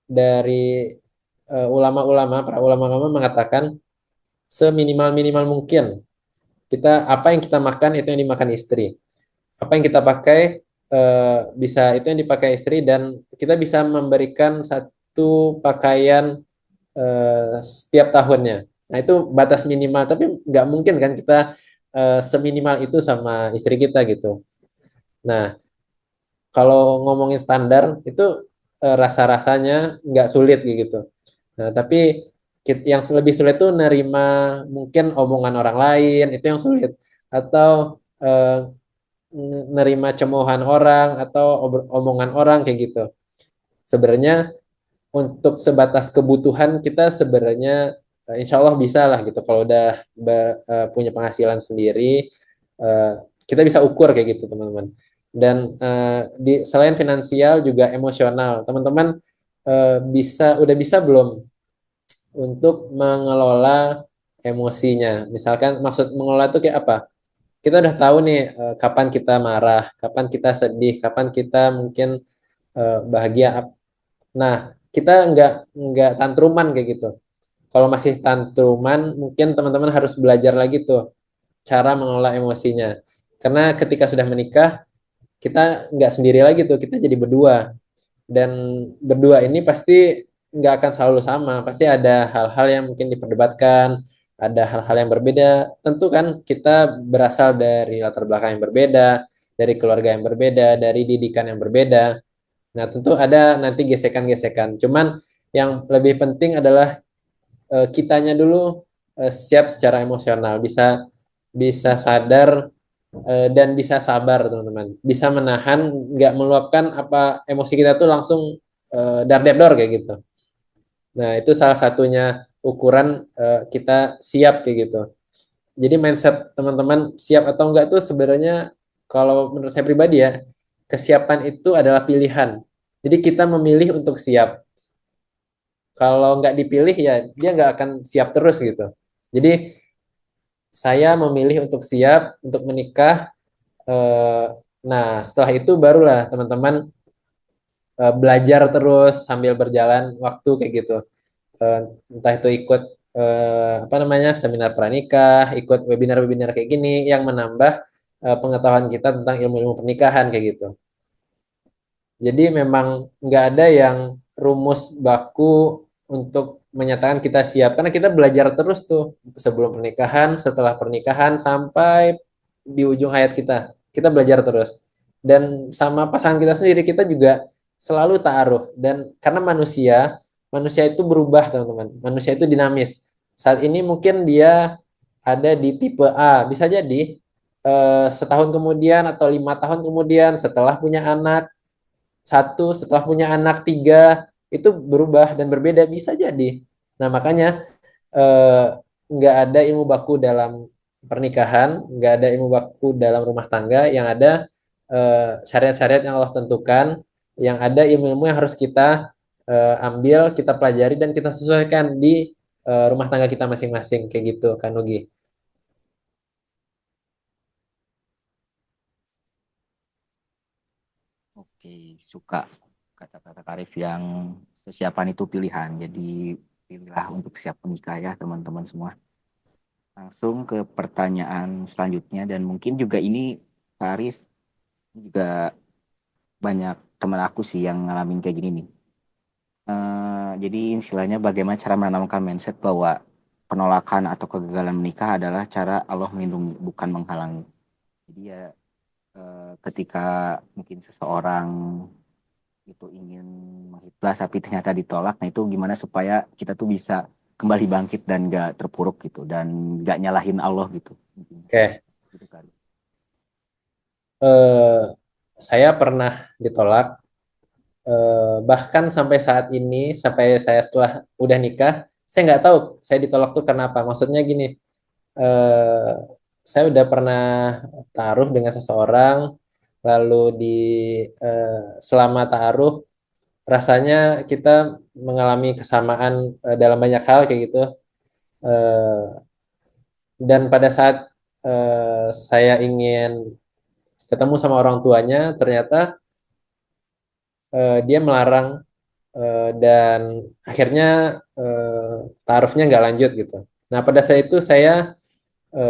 dari ulama-ulama, para ulama-ulama mengatakan seminimal-minimal mungkin kita apa yang kita makan itu yang dimakan istri. Apa yang kita pakai bisa itu yang dipakai istri dan kita bisa memberikan satu pakaian setiap tahunnya. Nah, itu batas minimal, tapi nggak mungkin kan kita seminimal itu sama istri kita gitu. Nah, kalau ngomongin standar, itu rasa-rasanya nggak sulit gitu. Nah, tapi yang lebih sulit tuh nerima mungkin omongan orang lain, itu yang sulit. Atau nerima cemoohan orang atau omongan orang kayak gitu. Sebenarnya untuk sebatas kebutuhan kita sebenarnya insya Allah bisa lah gitu. Kalau udah punya penghasilan sendiri, kita bisa ukur kayak gitu teman-teman. Dan selain finansial juga emosional. Teman-teman udah bisa belum untuk mengelola emosinya? Misalkan maksud mengelola itu kayak apa? Kita udah tahu nih kapan kita marah, kapan kita sedih, kapan kita mungkin bahagia. Nah, kita nggak tantruman kayak gitu. Kalau masih tantruman, mungkin teman-teman harus belajar lagi tuh cara mengelola emosinya. Karena ketika sudah menikah, kita nggak sendiri lagi tuh, kita jadi berdua. Dan berdua ini pasti nggak akan selalu sama. Pasti ada hal-hal yang mungkin diperdebatkan, ada hal-hal yang berbeda. Tentu kan kita berasal dari latar belakang yang berbeda, dari keluarga yang berbeda, dari didikan yang berbeda. Nah, tentu ada nanti gesekan-gesekan. Cuman yang lebih penting adalah kitanya dulu siap secara emosional, bisa bisa sadar dan bisa sabar, teman-teman. Bisa menahan, nggak meluapkan apa emosi kita tuh langsung dar-der-dor kayak gitu. Nah, itu salah satunya ukuran kita siap kayak gitu. Jadi mindset teman-teman siap atau enggak tuh sebenarnya kalau menurut saya pribadi ya, kesiapan itu adalah pilihan. Jadi kita memilih untuk siap. Kalau nggak dipilih ya dia nggak akan siap terus gitu. Jadi saya memilih untuk siap untuk menikah. Nah, setelah itu barulah teman-teman belajar terus sambil berjalan waktu kayak gitu. Eh, Entah itu ikut apa namanya seminar pranikah, ikut webinar-webinar kayak gini yang menambah pengetahuan kita tentang ilmu-ilmu pernikahan kayak gitu. Jadi memang nggak ada yang rumus baku untuk menyatakan kita siap karena kita belajar terus tuh sebelum pernikahan, setelah pernikahan sampai di ujung hayat kita. Kita belajar terus. Dan sama pasangan kita sendiri kita juga selalu ta'aruf dan karena manusia itu berubah, teman-teman. Manusia itu dinamis. Saat ini mungkin dia ada di tipe A, bisa jadi setahun kemudian atau 5 tahun kemudian setelah punya anak satu, setelah punya anak tiga, itu berubah dan berbeda bisa jadi. Nah makanya eh, nggak ada ilmu baku dalam pernikahan, nggak ada ilmu baku dalam rumah tangga, yang ada syariat-syariat yang Allah tentukan, yang ada ilmu-ilmu yang harus kita ambil, kita pelajari dan kita sesuaikan di rumah tangga kita masing-masing kayak gitu kan Nugi. Oke, suka kata-kata Karif yang kesiapan itu pilihan. Jadi pilihlah untuk siap menikah ya teman-teman semua. Langsung ke pertanyaan selanjutnya dan mungkin juga ini Karif juga banyak teman aku sih yang ngalamin kayak gini nih. Jadi istilahnya bagaimana cara menanamkan mindset bahwa penolakan atau kegagalan menikah adalah cara Allah melindungi, bukan menghalangi. Jadi ya ketika mungkin seseorang itu ingin mengikhlas tapi ternyata ditolak, nah itu gimana supaya kita tuh bisa kembali bangkit dan gak terpuruk gitu dan gak nyalahin Allah gitu. Oke, Gitu kan. eh, saya pernah ditolak. Bahkan sampai saat ini, sampai saya setelah udah nikah, saya nggak tahu saya ditolak tuh karena apa. Maksudnya gini, eh, saya udah pernah taruh dengan seseorang, lalu selama taruh, rasanya kita mengalami kesamaan dalam banyak hal kayak gitu. Eh, dan pada saat saya ingin ketemu sama orang tuanya, ternyata dia melarang dan akhirnya taruhnya nggak lanjut gitu. Nah pada saat itu saya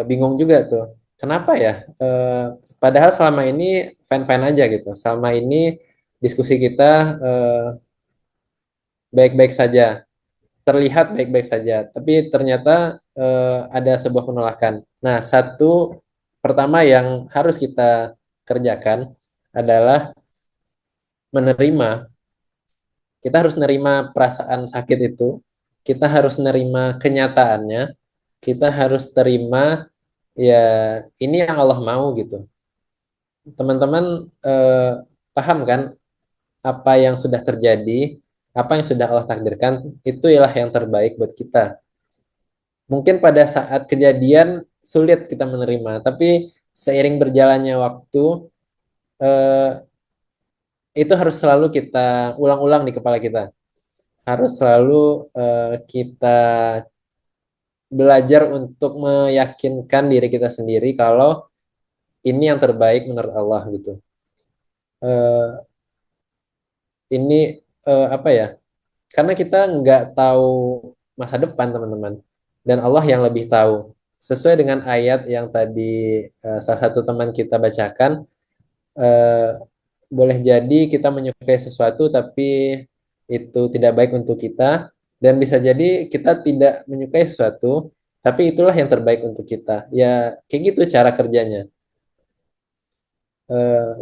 bingung juga tuh, kenapa ya? Padahal selama ini fine-fine aja gitu. Selama ini diskusi kita baik-baik saja, terlihat baik-baik saja, tapi ternyata ada sebuah penolakan. Nah satu pertama yang harus kita kerjakan adalah menerima. Kita harus nerima perasaan sakit itu, kita harus nerima kenyataannya, kita harus terima ya ini yang Allah mau gitu. teman-teman paham kan apa yang sudah terjadi, apa yang sudah Allah takdirkan, itu ialah yang terbaik buat kita. Mungkin pada saat kejadian sulit kita menerima, tapi seiring berjalannya waktu, eh, itu harus selalu kita ulang-ulang di kepala kita. Harus selalu kita belajar untuk meyakinkan diri kita sendiri kalau ini yang terbaik menurut Allah gitu. Eh, ini apa ya? Karena kita nggak tahu masa depan teman-teman, dan Allah yang lebih tahu. Sesuai dengan ayat yang tadi salah satu teman kita bacakan, eh, boleh jadi kita menyukai sesuatu tapi itu tidak baik untuk kita, dan bisa jadi kita tidak menyukai sesuatu tapi itulah yang terbaik untuk kita. Ya kayak gitu cara kerjanya.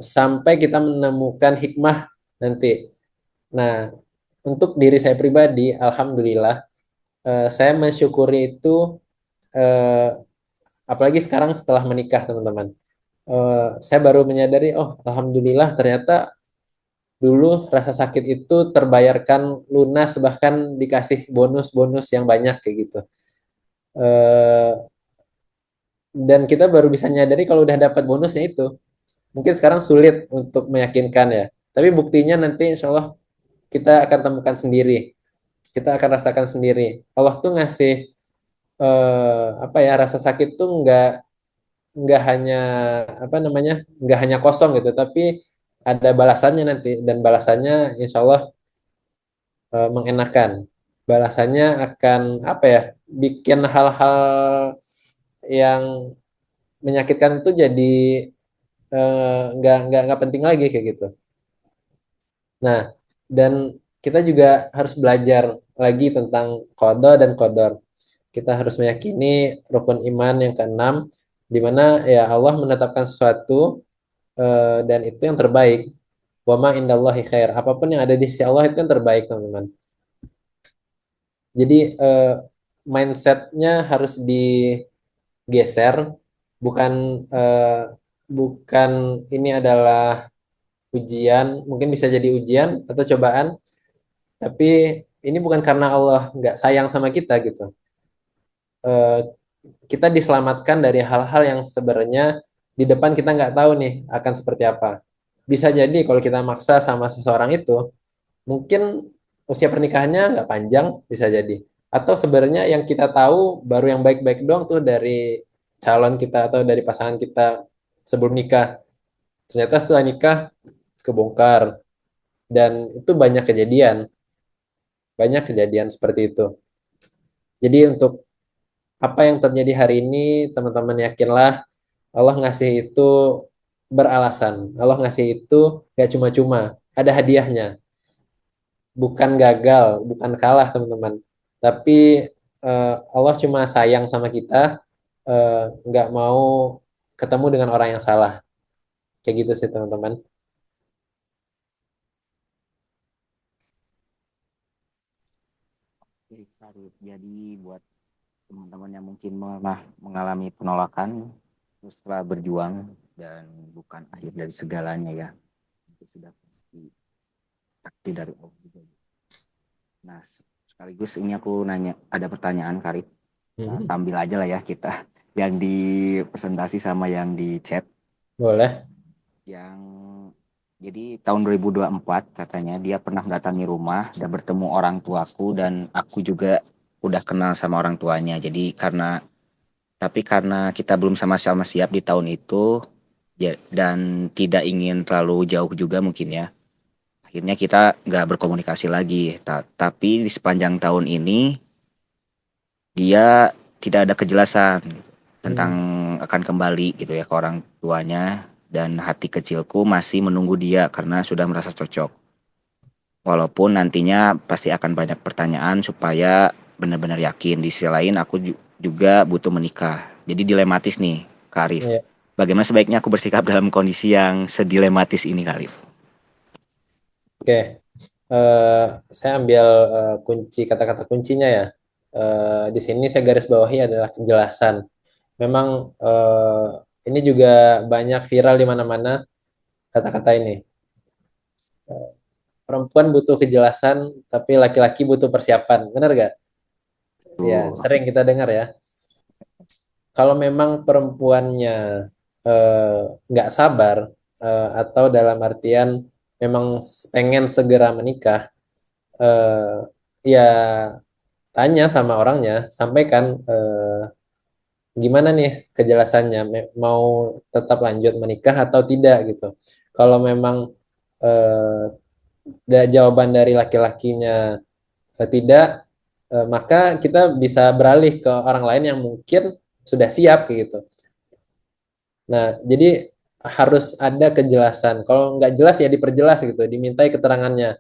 Sampai kita menemukan hikmah nanti. Nah, untuk diri saya pribadi, alhamdulillah, saya mensyukuri itu, eh, apalagi sekarang setelah menikah, teman-teman. Saya baru menyadari, oh, alhamdulillah, ternyata dulu rasa sakit itu terbayarkan lunas, bahkan dikasih bonus-bonus yang banyak kayak gitu. Eh, dan kita baru bisa nyadari kalau udah dapat bonusnya itu. Mungkin sekarang sulit untuk meyakinkan ya. Tapi buktinya nanti insya Allah kita akan temukan sendiri. Kita akan rasakan sendiri. Allah tuh ngasih apa ya, rasa sakit tuh nggak hanya apa namanya, nggak hanya kosong gitu, tapi ada balasannya nanti, dan balasannya insya Allah mengenakan. Balasannya akan apa ya, bikin hal-hal yang menyakitkan itu jadi nggak penting lagi kayak gitu. Nah, dan kita juga harus belajar lagi tentang qada dan qadar. Kita harus meyakini rukun iman yang keenam, di mana ya Allah menetapkan sesuatu dan itu yang terbaik. Wa ma indallahi khair. Apapun yang ada di sisi Allah itu yang terbaik, teman-teman. Jadi mindsetnya harus digeser, bukan eh, bukan ini adalah ujian, mungkin bisa jadi ujian atau cobaan, tapi ini bukan karena Allah nggak sayang sama kita gitu. Eh, kita diselamatkan dari hal-hal yang sebenarnya di depan kita nggak tahu nih akan seperti apa. Bisa jadi kalau kita maksa sama seseorang itu, mungkin usia pernikahannya nggak panjang, bisa jadi. Atau sebenarnya yang kita tahu baru yang baik-baik doang tuh dari calon kita atau dari pasangan kita sebelum nikah. Ternyata setelah nikah kebongkar, dan itu banyak kejadian seperti itu. Jadi untuk apa yang terjadi hari ini, teman-teman yakinlah Allah ngasih itu beralasan. Allah ngasih itu gak cuma-cuma, ada hadiahnya. Bukan gagal, bukan kalah, teman-teman. Tapi Allah cuma sayang sama kita, nggak mau ketemu dengan orang yang salah. Kayak gitu sih, teman-teman. Jadi buat teman-teman yang mungkin pernah mengalami penolakan, terus setelah berjuang dan bukan akhir dari segalanya ya, itu sudah pasti takdir dari Allah juga. Nah, sekaligus ini aku nanya, ada pertanyaan Karib. Nah, Hmm, sambil aja lah ya kita yang di presentasi sama yang di chat. boleh. Yang jadi tahun 2024 katanya dia pernah mendatangi rumah dan bertemu orang tuaku, dan aku juga udah kenal sama orang tuanya. Jadi karena kita belum sama-sama siap di tahun itu ya, dan tidak ingin terlalu jauh juga mungkin ya. Akhirnya kita nggak berkomunikasi lagi. Tapi di sepanjang tahun ini dia tidak ada kejelasan tentang Hmm, akan kembali gitu ya ke orang tuanya, dan hati kecilku masih menunggu dia karena sudah merasa cocok. Walaupun nantinya pasti akan banyak pertanyaan supaya benar-benar yakin. Di sisi lain aku juga butuh menikah. Jadi dilematis nih, Kak Arif. iya. Bagaimana sebaiknya aku bersikap dalam kondisi yang sedilematis ini, Kak Arif? Oke. Saya ambil kunci kata-kata kuncinya ya. Di sini saya garis bawahi adalah kejelasan. Memang ini juga banyak viral di mana-mana. kata-kata ini. Perempuan butuh kejelasan, tapi laki-laki butuh persiapan. Benar gak? Ya, Tuh. sering kita dengar ya. Kalau memang perempuannya nggak sabar, atau dalam artian memang pengen segera menikah, eh, ya tanya sama orangnya, sampaikan gimana nih kejelasannya, mau tetap lanjut menikah atau tidak gitu. Kalau memang eh, jawaban dari laki-lakinya tidak, maka kita bisa beralih ke orang lain yang mungkin sudah siap kayak gitu. Nah, jadi harus ada kejelasan. Kalau nggak jelas ya diperjelas gitu, dimintai keterangannya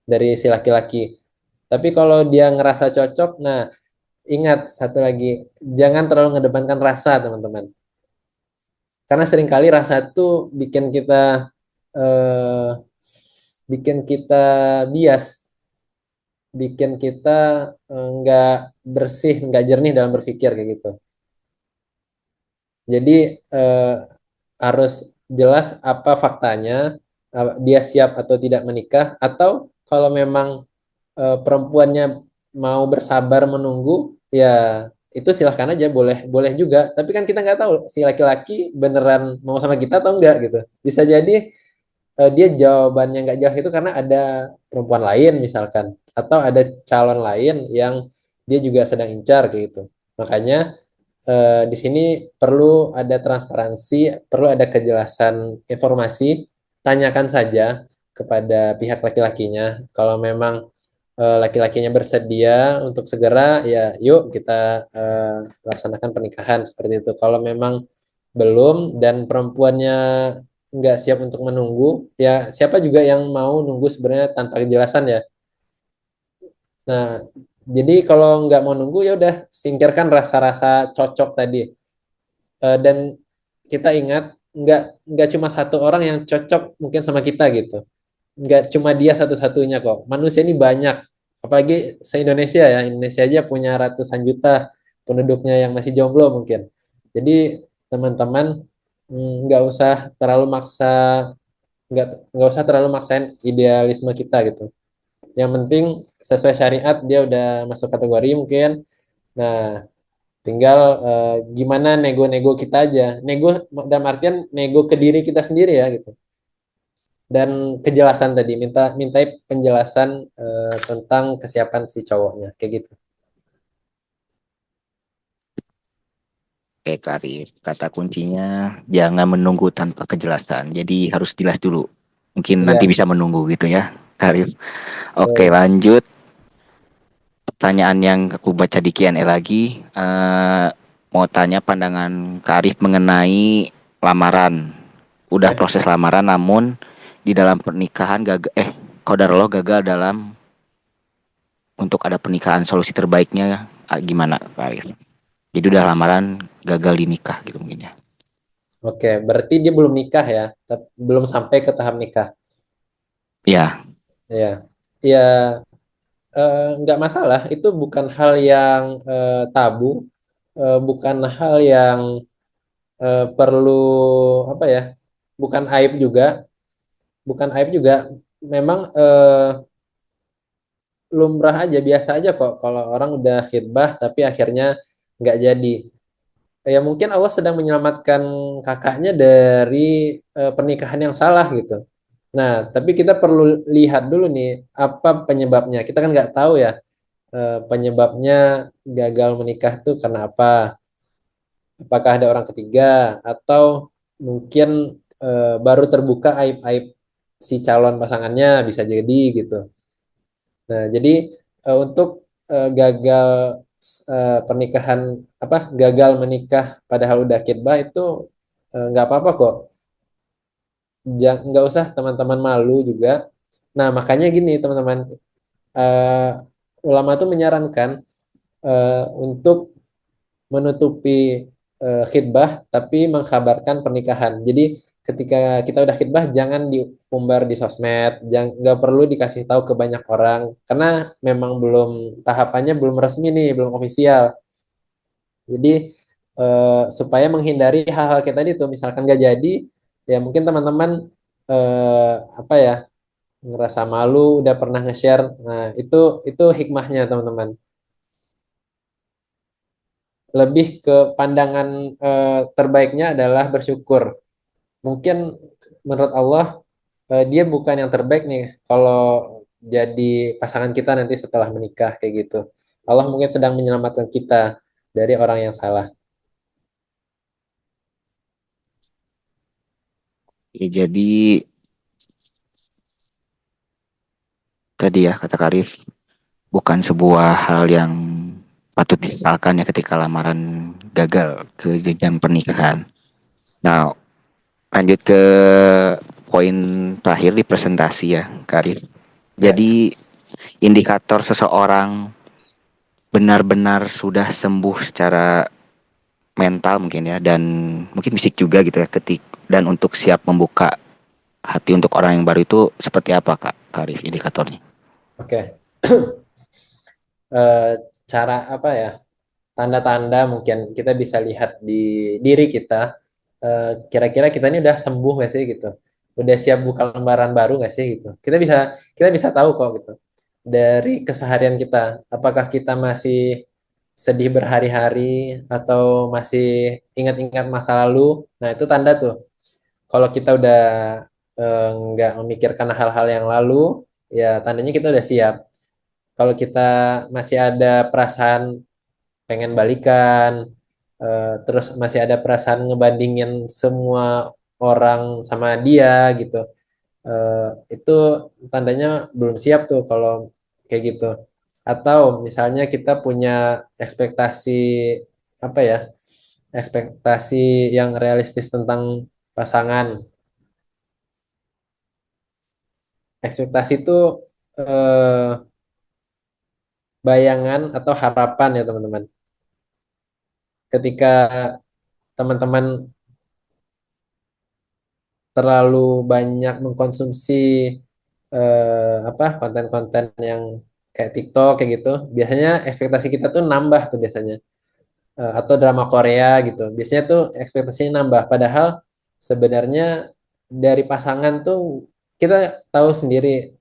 dari si laki-laki. Tapi kalau dia ngerasa cocok, nah ingat satu lagi, jangan terlalu mengedepankan rasa, teman-teman. Karena seringkali rasa itu eh, bikin kita bias, bikin kita nggak bersih, nggak jernih dalam berpikir kayak gitu. Jadi harus jelas apa faktanya, dia siap atau tidak menikah, atau kalau memang perempuannya mau bersabar menunggu, ya itu silahkan aja, boleh boleh juga. Tapi kan kita nggak tahu si laki-laki beneran mau sama kita atau enggak gitu. Bisa jadi dia jawabannya nggak jelas itu karena ada perempuan lain misalkan, atau ada calon lain yang dia juga sedang incar kayak gitu. Makanya di sini perlu ada transparansi, perlu ada kejelasan informasi. Tanyakan saja kepada pihak laki-lakinya. Kalau memang laki-lakinya bersedia untuk segera, ya yuk kita laksanakan pernikahan seperti itu. Kalau memang belum dan perempuannya nggak siap untuk menunggu, ya siapa juga yang mau nunggu sebenarnya tanpa kejelasan ya. Nah, jadi kalau nggak mau nunggu ya udah singkirkan rasa-rasa cocok tadi. Dan kita ingat nggak cuma satu orang yang cocok mungkin sama kita gitu. Nggak cuma dia satu-satunya kok. Manusia ini banyak. Apalagi se-Indonesia ya. Indonesia aja punya ratusan juta penduduknya yang masih jomblo mungkin. Jadi teman-teman, nggak usah terlalu maksa, nggak usah terlalu maksain idealisme kita gitu. Yang penting sesuai syariat dia udah masuk kategori mungkin. Nah, tinggal gimana nego-nego kita aja. Nego dalam artian nego ke diri kita sendiri ya gitu. Dan kejelasan tadi, mintai penjelasan tentang kesiapan si cowoknya kayak gitu. Oke, Karif. Kata kuncinya jangan menunggu tanpa kejelasan. Jadi harus jelas dulu. Mungkin nanti Iya, bisa menunggu gitu ya, Karif. Oke, betul. lanjut. Pertanyaan yang aku baca di Q&A lagi. Mau tanya pandangan Karif mengenai lamaran. Udah Oke. proses lamaran, namun di dalam pernikahan gagal. Qadarullah gagal dalam untuk ada pernikahan. Solusi terbaiknya gimana, Karif? Jadi udah lamaran gagal di nikah gitu mungkin ya. Oke, berarti dia belum nikah ya, belum sampai ke tahap nikah. Ya, Ya, ya, nggak masalah. Itu bukan hal yang tabu, bukan hal yang perlu apa ya, bukan aib juga, bukan aib juga. Memang lumrah aja, biasa aja kok kalau orang udah khidbah tapi akhirnya nggak jadi. Ya mungkin Allah sedang menyelamatkan kakaknya dari pernikahan yang salah gitu. Nah, tapi kita perlu lihat dulu nih apa penyebabnya. Kita kan nggak tahu ya penyebabnya gagal menikah tuh karena apa. Apakah ada orang ketiga atau mungkin baru terbuka aib-aib si calon pasangannya, bisa jadi gitu. Nah, jadi untuk gagal pernikahan, apa, gagal menikah padahal udah khidbah itu nggak apa-apa kok. Nggak usah teman-teman malu juga. Nah, makanya gini teman-teman, eh, ulama tuh menyarankan untuk menutupi khidbah tapi mengkhabarkan pernikahan. Jadi ketika kita udah khidbah jangan diumbar di sosmed, jangan, nggak perlu dikasih tahu ke banyak orang karena memang belum, tahapannya belum resmi nih, belum ofisial. Jadi supaya menghindari hal-hal kayak tadi tuh, misalkan nggak jadi, ya mungkin teman-teman apa ya, ngerasa malu udah pernah nge-share. Nah, itu hikmahnya teman-teman. Lebih ke pandangan terbaiknya adalah bersyukur. Mungkin menurut Allah dia bukan yang terbaik nih kalau jadi pasangan kita nanti setelah menikah kayak gitu. Allah mungkin sedang menyelamatkan kita dari orang yang salah. Ya, jadi tadi ya kata Karif, bukan sebuah hal yang patut disesalkan ya ketika lamaran gagal ke jenjang pernikahan. Nah, lanjut ke poin terakhir di presentasi ya, Karif. Ya, Jadi indikator seseorang benar-benar sudah sembuh secara mental mungkin ya, dan mungkin fisik juga gitu ya, dan untuk siap membuka hati untuk orang yang baru itu seperti apa Kak Karif indikatornya? oke. Eh, Cara apa ya? Tanda-tanda mungkin kita bisa lihat di diri kita. Kira-kira kita ini udah sembuh gak sih gitu? Udah siap buka lembaran baru gak sih gitu? Kita bisa tahu kok gitu dari keseharian kita. Apakah kita masih sedih berhari-hari atau masih ingat-ingat masa lalu? Nah, itu tanda tuh. Kalau kita udah nggak memikirkan hal-hal yang lalu, ya tandanya kita udah siap. Kalau kita masih ada perasaan pengen balikan, terus masih ada perasaan ngebandingin semua orang sama dia gitu, eh, itu tandanya belum siap tuh kalau kayak gitu. Atau misalnya kita punya ekspektasi apa ya, ekspektasi yang realistis tentang pasangan. Ekspektasi itu eh, bayangan atau harapan ya teman-teman. Ketika teman-teman terlalu banyak mengkonsumsi apa konten-konten yang kayak TikTok kayak gitu, biasanya ekspektasi kita tuh nambah tuh biasanya. Atau drama Korea gitu. Biasanya tuh ekspektasinya nambah. Padahal sebenarnya dari pasangan tuh kita tahu sendiri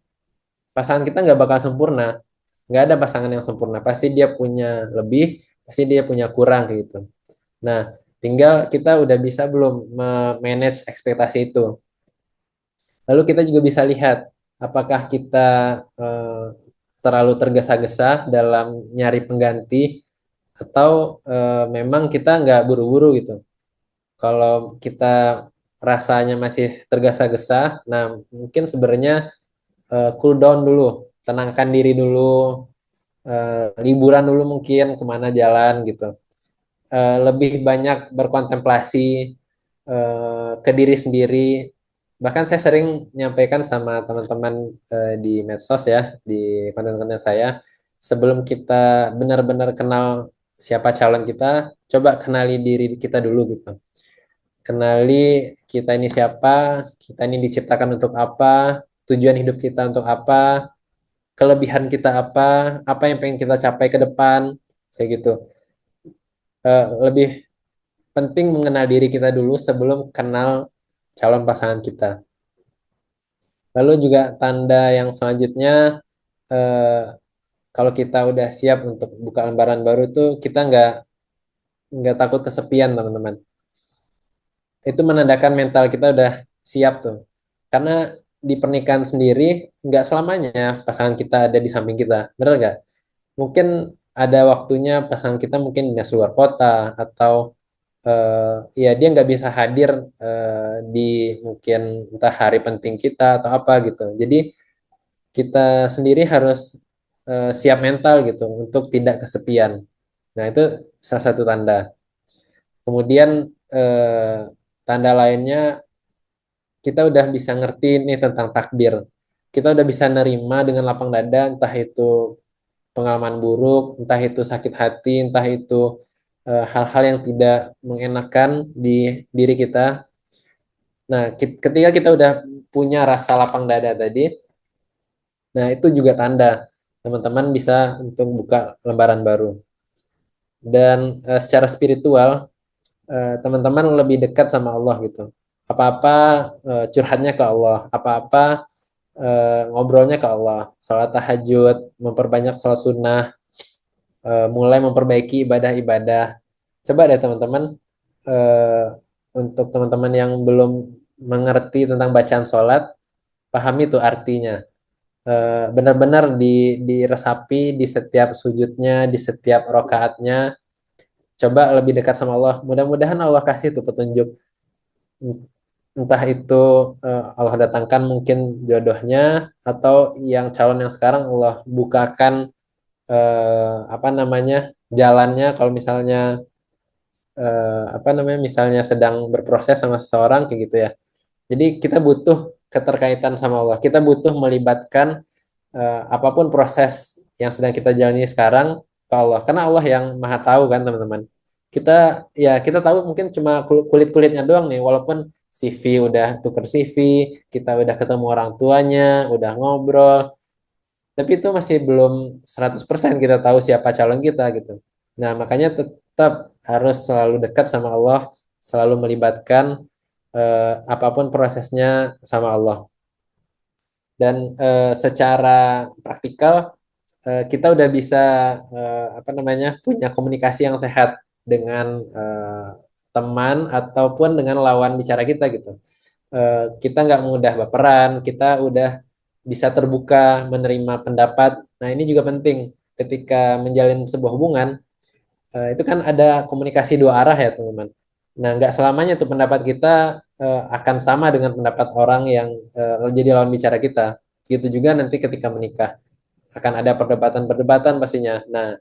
pasangan kita nggak bakal sempurna. Nggak ada pasangan yang sempurna. Pasti dia punya lebih, pasti dia punya kurang kayak gitu. Nah, tinggal kita udah bisa belum manage ekspektasi itu. Lalu kita juga bisa lihat apakah kita eh, terlalu tergesa-gesa dalam nyari pengganti atau memang kita nggak buru-buru gitu. Kalau kita rasanya masih tergesa-gesa, nah mungkin sebenarnya cool down dulu, tenangkan diri dulu, liburan dulu mungkin kemana jalan gitu. Lebih banyak berkontemplasi ke diri sendiri. Bahkan saya sering menyampaikan sama teman-teman di medsos ya, di konten-konten saya, sebelum kita benar-benar kenal siapa calon kita, coba kenali diri kita dulu gitu. Kenali kita ini siapa, kita ini diciptakan untuk apa, tujuan hidup kita untuk apa, kelebihan kita apa yang pengen kita capai ke depan, kayak gitu. Lebih penting mengenal diri kita dulu sebelum kenal calon pasangan kita. Lalu juga tanda yang selanjutnya, eh, kalau kita udah siap untuk buka lembaran baru tuh kita nggak takut kesepian teman-teman. Itu menandakan mental kita udah siap tuh. Karena di pernikahan sendiri nggak selamanya pasangan kita ada di samping kita, bener nggak? Mungkin ada waktunya pasangan kita mungkin dinas luar kota atau ya dia nggak bisa hadir di mungkin entah hari penting kita atau apa gitu. Jadi kita sendiri harus siap mental gitu untuk tidak kesepian. Nah, itu salah satu tanda. Kemudian tanda lainnya kita udah bisa ngerti nih tentang takdir. Kita udah bisa nerima dengan lapang dada entah itu pengalaman buruk, entah itu sakit hati, entah itu hal-hal yang tidak mengenakan di diri kita. Nah, ketika kita udah punya rasa lapang dada tadi, nah itu juga tanda teman-teman bisa untuk buka lembaran baru. Dan secara spiritual, teman-teman lebih dekat sama Allah gitu. apa-apa curhatnya ke Allah, apa-apa ngobrolnya ke Allah, sholat tahajud, memperbanyak sholat sunnah, mulai memperbaiki ibadah-ibadah. Coba deh teman-teman, eh, untuk teman-teman yang belum mengerti tentang bacaan sholat, pahami tuh artinya. Benar-benar diresapi di setiap sujudnya, di setiap rokaatnya. Coba lebih dekat sama Allah. Mudah-mudahan Allah kasih tuh petunjuk. Entah itu Allah datangkan mungkin jodohnya, atau yang calon yang sekarang Allah bukakan apa namanya jalannya, kalau misalnya apa namanya misalnya sedang berproses sama seseorang kayak gitu ya. Jadi kita butuh keterkaitan sama Allah. Kita butuh melibatkan apapun proses yang sedang kita jalani sekarang ke Allah. Karena Allah yang maha tahu kan teman-teman. Kita tahu mungkin cuma kulit-kulitnya doang nih. Walaupun CV udah tuker CV, kita udah ketemu orang tuanya, udah ngobrol. Tapi itu masih belum 100% kita tahu siapa calon kita gitu. Nah, makanya tetap harus selalu dekat sama Allah, selalu melibatkan apapun prosesnya sama Allah. Dan secara praktikal kita udah bisa apa namanya punya komunikasi yang sehat dengan teman ataupun dengan lawan bicara kita gitu. Kita nggak mudah baperan, kita udah bisa terbuka menerima pendapat. Nah, ini juga penting ketika menjalin sebuah hubungan. Itu kan ada komunikasi dua arah ya, teman-teman. Nah, nggak selamanya tuh pendapat kita akan sama dengan pendapat orang yang jadi lawan bicara kita. Gitu juga nanti ketika menikah. Akan ada perdebatan-perdebatan pastinya. Nah,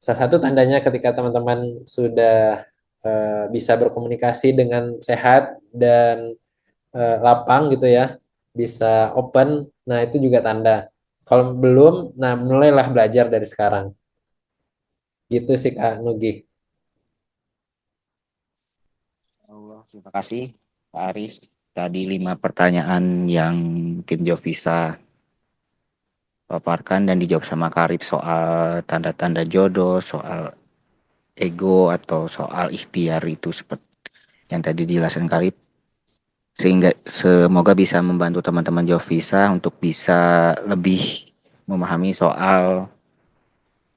salah satu tandanya ketika teman-teman sudah bisa berkomunikasi dengan sehat dan lapang gitu ya, bisa open, nah itu juga tanda. Kalau belum, nah mulailah belajar dari sekarang. Gitu sih Kak Nugi. Allah, terima kasih Pak Aris. Tadi 5 pertanyaan yang mungkin Jo bisa paparkan dan dijawab sama Karib soal tanda-tanda jodoh, soal ego atau soal ikhtiar itu seperti yang tadi dijelaskan Karib. Sehingga semoga bisa membantu teman-teman Jovisa untuk bisa lebih memahami soal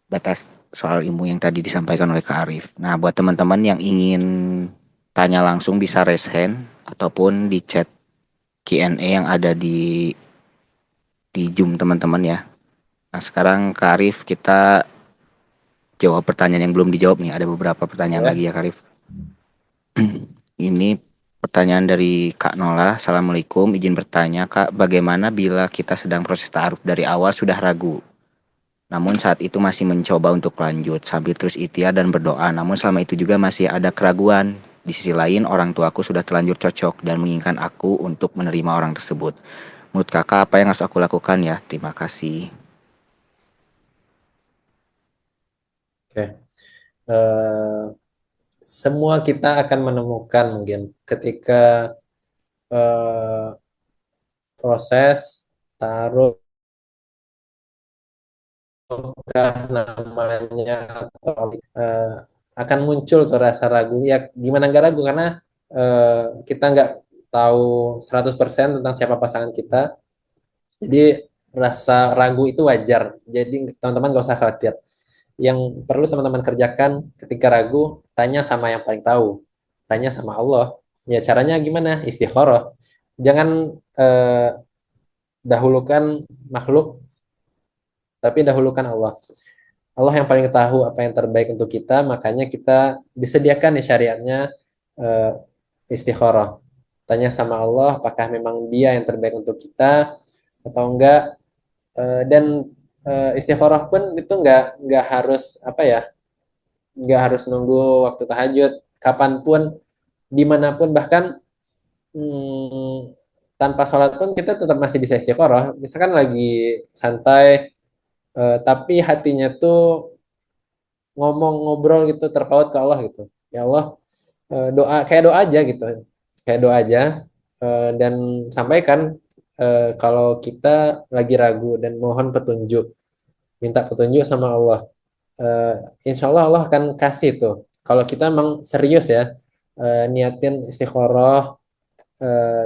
batas soal ilmu yang tadi disampaikan oleh Kak Arif. Nah, buat teman-teman yang ingin tanya langsung bisa raise hand ataupun di chat Q&A yang ada di Zoom teman-teman ya. Nah, sekarang Kak Arif kita jawab pertanyaan yang belum dijawab nih. Ada beberapa pertanyaan lagi ya Kak Arif. Ini pertanyaan dari Kak Nola. Assalamualaikum, izin bertanya Kak, bagaimana bila kita sedang proses ta'aruf dari awal sudah ragu? Namun saat itu masih mencoba untuk lanjut sambil terus ikhtiar dan berdoa. Namun selama itu juga masih ada keraguan. Di sisi lain orang tuaku sudah terlanjur cocok dan menginginkan aku untuk menerima orang tersebut. Menurut kakak apa yang harus aku lakukan ya? Terima kasih. Oke. Semua kita akan menemukan mungkin ketika proses taruh namanya atau akan muncul tuh rasa ragu. Ya gimana nggak ragu karena kita nggak tahu 100% tentang siapa pasangan kita. Jadi rasa ragu itu wajar. Jadi teman-teman nggak usah khawatir. Yang perlu teman-teman kerjakan ketika ragu, tanya sama yang paling tahu. Tanya sama Allah. Ya caranya gimana? Istikharah. Jangan dahulukan makhluk, tapi dahulukan Allah. Allah yang paling tahu apa yang terbaik untuk kita, makanya kita disediakan di syariatnya uh, istikharah. Tanya sama Allah, apakah memang Dia yang terbaik untuk kita atau enggak. Dan istikharah pun itu enggak harus apa ya, enggak harus nunggu waktu tahajud, kapanpun, dimanapun, bahkan tanpa sholat pun kita tetap masih bisa istikharah. Misalkan lagi santai, tapi hatinya tuh ngomong ngobrol gitu terpaut ke Allah gitu, ya Allah, doa kayak doa aja gitu, kayak doa aja, dan sampaikan kalau kita lagi ragu dan mohon petunjuk, minta petunjuk sama Allah. Insya Allah Allah akan kasih tuh kalau kita emang serius ya, niatin istikharah,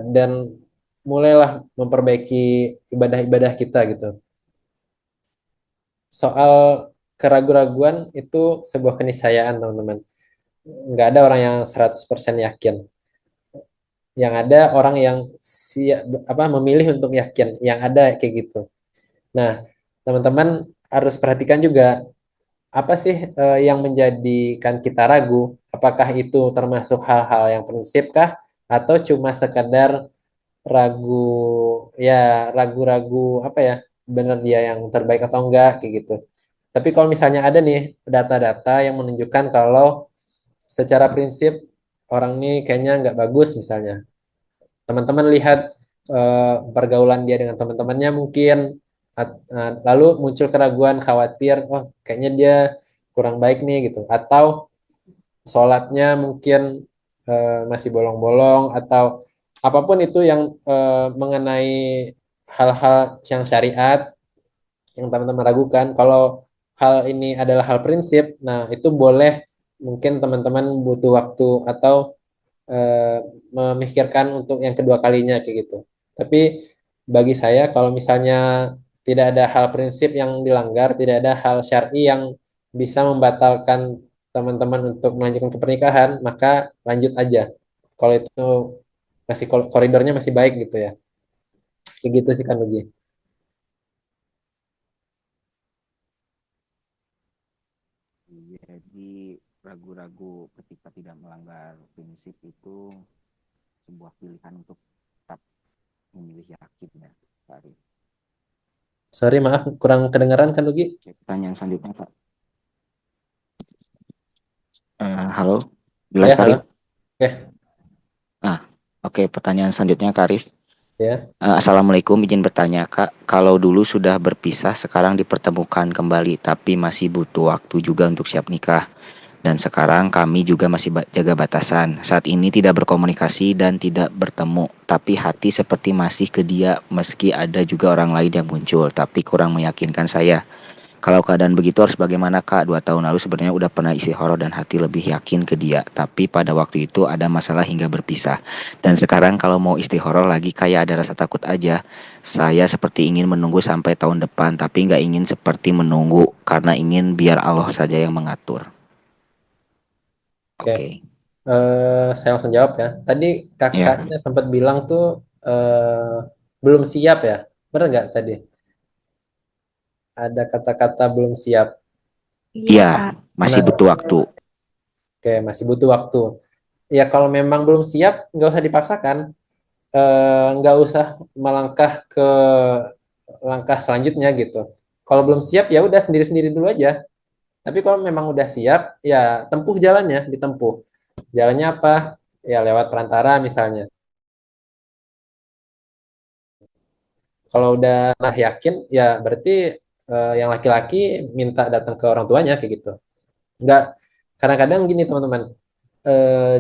dan mulailah memperbaiki ibadah-ibadah kita gitu. Soal keraguan-raguan itu sebuah keniscayaan, teman-teman. Nggak ada orang yang 100% yakin. Yang ada orang yang memilih untuk yakin. Yang ada kayak gitu. Nah, teman-teman harus perhatikan juga apa sih yang menjadikan kita ragu? Apakah itu termasuk hal-hal yang prinsip kah? Atau cuma sekadar ragu, ya ragu-ragu apa ya, benar dia yang terbaik atau enggak kayak gitu. Tapi kalau misalnya ada nih data-data yang menunjukkan kalau secara prinsip orang ini kayaknya nggak bagus misalnya. Teman-teman lihat pergaulan dia dengan teman-temannya mungkin, lalu muncul keraguan, khawatir, oh kayaknya dia kurang baik nih gitu. Atau sholatnya mungkin masih bolong-bolong, atau apapun itu yang mengenai hal-hal yang syariat yang teman-teman ragukan. Kalau hal ini adalah hal prinsip, nah itu boleh mungkin teman-teman butuh waktu atau eh, memikirkan untuk yang kedua kalinya kayak gitu. Tapi bagi saya kalau misalnya tidak ada hal prinsip yang dilanggar, tidak ada hal syar'i yang bisa membatalkan teman-teman untuk melanjutkan ke pernikahan, maka lanjut aja. Kalau itu masih koridornya masih baik gitu ya. Kayak gitu sih kan Nugi. Jadi ragu-ragu ketika tidak melanggar prinsip itu sebuah pilihan untuk tetap memilih yakin ya, Pak Arif. Sorry maaf kurang kedengaran kan Nugi. Oke, pertanyaan selanjutnya Pak. Halo, jelas Ya, Kak halo. Arif? Oke, Oke, pertanyaan selanjutnya Kak Arif. ya. Assalamualaikum, izin bertanya Kak, kalau dulu sudah berpisah, sekarang dipertemukan kembali, tapi masih butuh waktu juga untuk siap nikah. Dan sekarang kami juga masih jaga batasan. Saat ini tidak berkomunikasi dan tidak bertemu, tapi hati seperti masih ke dia, meski ada juga orang lain yang muncul, tapi kurang meyakinkan saya. Kalau keadaan begitu harus bagaimana Kak? 2 tahun lalu sebenarnya udah pernah isi horor dan hati lebih yakin ke dia. Tapi pada waktu itu ada masalah hingga berpisah. Dan sekarang kalau mau istihoroh lagi kayak ada rasa takut aja. Saya seperti ingin menunggu sampai tahun depan. Tapi nggak ingin seperti menunggu. Karena ingin biar Allah saja yang mengatur. Oke. Oke. Saya langsung jawab ya. Tadi Ya. kakaknya sempat bilang tuh belum siap ya. Benar nggak tadi? Ada kata-kata belum siap. Iya. Masih Nah, butuh waktu. oke, masih butuh waktu. Ya kalau memang belum siap, nggak usah dipaksakan. Nggak usah melangkah ke langkah selanjutnya gitu. Kalau belum siap, ya udah sendiri-sendiri dulu aja. Tapi kalau memang udah siap, ya tempuh jalannya, ditempuh. Jalannya apa? Ya lewat perantara misalnya. Kalau udah yakin, ya berarti yang laki-laki minta datang ke orang tuanya kayak gitu. Nggak, kadang-kadang gini teman-teman,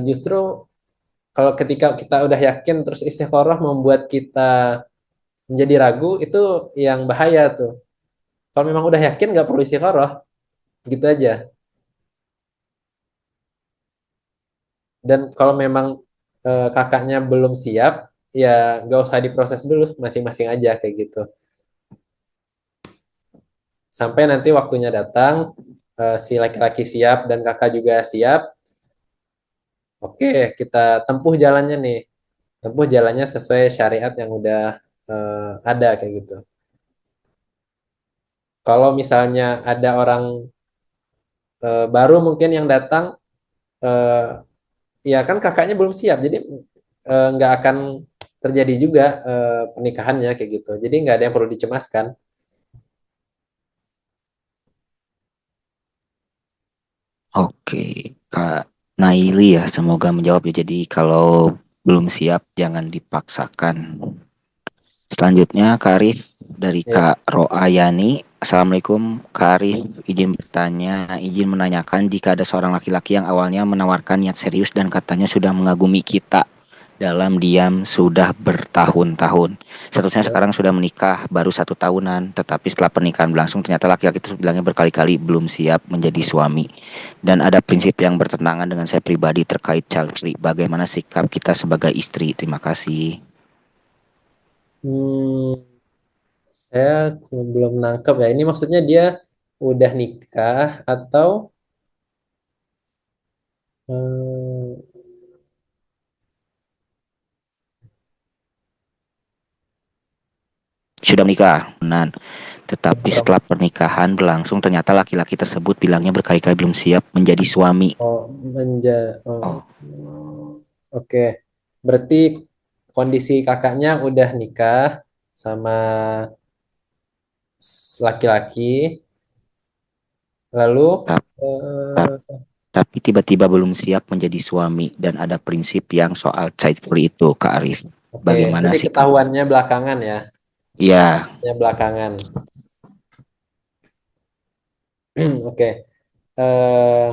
justru kalau ketika kita udah yakin terus istikharah membuat kita menjadi ragu, itu yang bahaya tuh. Kalau memang udah yakin nggak perlu istikharah, gitu aja. Dan kalau memang kakaknya belum siap, ya nggak usah diproses dulu, masing-masing aja kayak gitu. Sampai nanti waktunya datang, si laki-laki siap dan kakak juga siap. Oke, kita tempuh jalannya nih. Tempuh jalannya sesuai syariat yang udah ada kayak gitu. Kalau misalnya ada orang baru mungkin yang datang, eh, ya kan kakaknya belum siap, jadi nggak akan terjadi juga pernikahannya kayak gitu. Jadi nggak ada yang perlu dicemaskan. Oke, Kak Naili ya, semoga menjawab ya. Jadi kalau belum siap jangan dipaksakan. Selanjutnya Kak Arif dari Ya, Kak Roayani. Assalamualaikum Kak Arif, izin bertanya, izin menanyakan jika ada seorang laki-laki yang awalnya menawarkan niat serius dan katanya sudah mengagumi kita. dalam diam sudah bertahun-tahun. Statusnya Ya. sekarang sudah menikah baru 1 tahunan, tetapi setelah pernikahan berlangsung ternyata laki-laki itu bilangnya berkali-kali belum siap menjadi suami. Dan ada prinsip yang bertentangan dengan saya pribadi terkait child free. Bagaimana sikap kita sebagai istri? Terima kasih. Hmm, saya belum nangkep ya. Ini maksudnya dia udah nikah atau eh, Sudah menikah, tetapi berapa? setelah pernikahan berlangsung ternyata laki-laki tersebut bilangnya berkali-kali belum siap menjadi suami. Oh, Oh, oke. Berarti kondisi kakaknya udah nikah sama laki-laki, lalu tap- tap- eh, tapi tiba-tiba belum siap menjadi suami dan ada prinsip yang soal child free itu, Kak Arif. oke. Bagaimana Jadi sikap? ketahuannya belakangan ya, Ya, ya belakangan. Oke. Eh,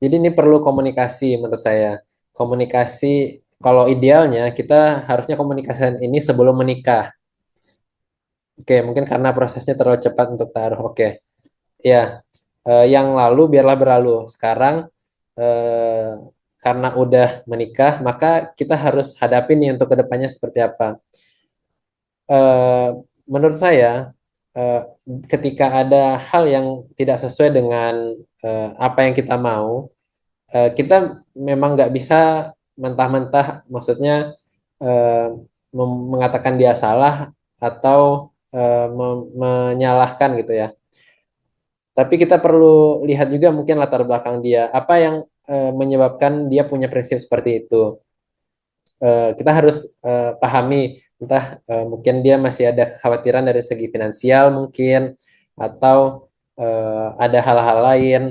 jadi ini perlu komunikasi menurut saya. Komunikasi, kalau idealnya kita harusnya komunikasikan ini sebelum menikah. Oke, mungkin karena prosesnya terlalu cepat untuk taruh. Oke, ya, yang lalu biarlah berlalu. Sekarang eh, karena udah menikah, maka kita harus hadapin nih untuk kedepannya seperti apa. Eh, Menurut saya, eh, ketika ada hal yang tidak sesuai dengan apa yang kita mau, kita memang nggak bisa mentah-mentah, maksudnya eh, mengatakan dia salah atau menyalahkan gitu ya. Tapi kita perlu lihat juga mungkin latar belakang dia, apa yang menyebabkan dia punya prinsip seperti itu. Kita harus pahami, entah mungkin dia masih ada kekhawatiran dari segi finansial mungkin, atau ada hal-hal lain.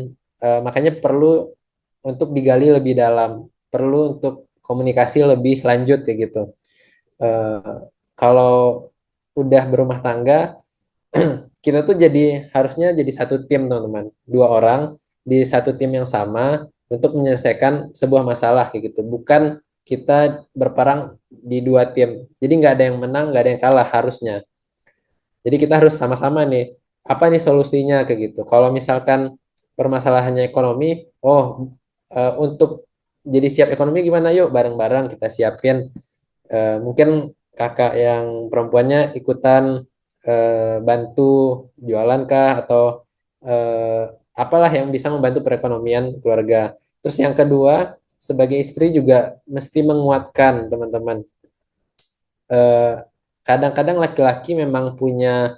Makanya perlu untuk digali lebih dalam, perlu untuk komunikasi lebih lanjut kayak gitu. Eh, Kalau udah berumah tangga, kita tuh harusnya jadi satu tim teman-teman, 2 orang di satu tim yang sama untuk menyelesaikan sebuah masalah kayak gitu, bukan kita berperang di 2 tim, jadi nggak ada yang menang nggak ada yang kalah harusnya. Jadi kita harus sama-sama nih, apa nih solusinya kayak gitu. Kalau misalkan permasalahannya ekonomi, oh, untuk jadi siap ekonomi gimana, yuk bareng-bareng kita siapin. Mungkin kakak yang perempuannya ikutan bantu jualan kah, atau eh, apalah yang bisa membantu perekonomian keluarga. Terus yang kedua, sebagai istri juga mesti menguatkan teman-teman. Eh, Kadang-kadang laki-laki memang punya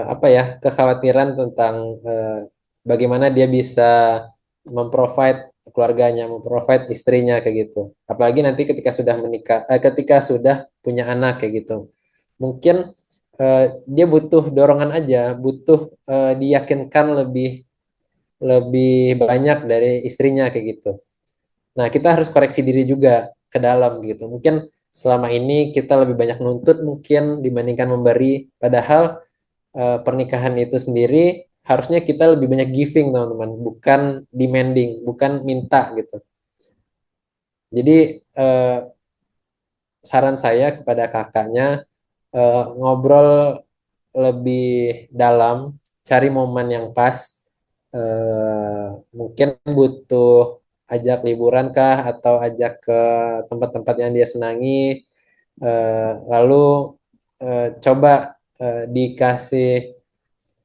apa ya, kekhawatiran tentang bagaimana dia bisa memprovide keluarganya, memprovide istrinya kayak gitu. Apalagi nanti ketika sudah menikah, ketika sudah punya anak kayak gitu. Mungkin dia butuh dorongan aja, butuh diyakinkan lebih lebih banyak dari istrinya kayak gitu. Nah, kita harus koreksi diri juga ke dalam gitu. Mungkin selama ini kita lebih banyak nuntut mungkin dibandingkan memberi, padahal pernikahan itu sendiri harusnya kita lebih banyak giving teman-teman, bukan demanding, bukan minta gitu. Jadi saran saya kepada kakaknya, ngobrol lebih dalam, cari momen yang pas. Mungkin butuh ajak liburan kah, atau ajak ke tempat-tempat yang dia senangi. Lalu coba dikasih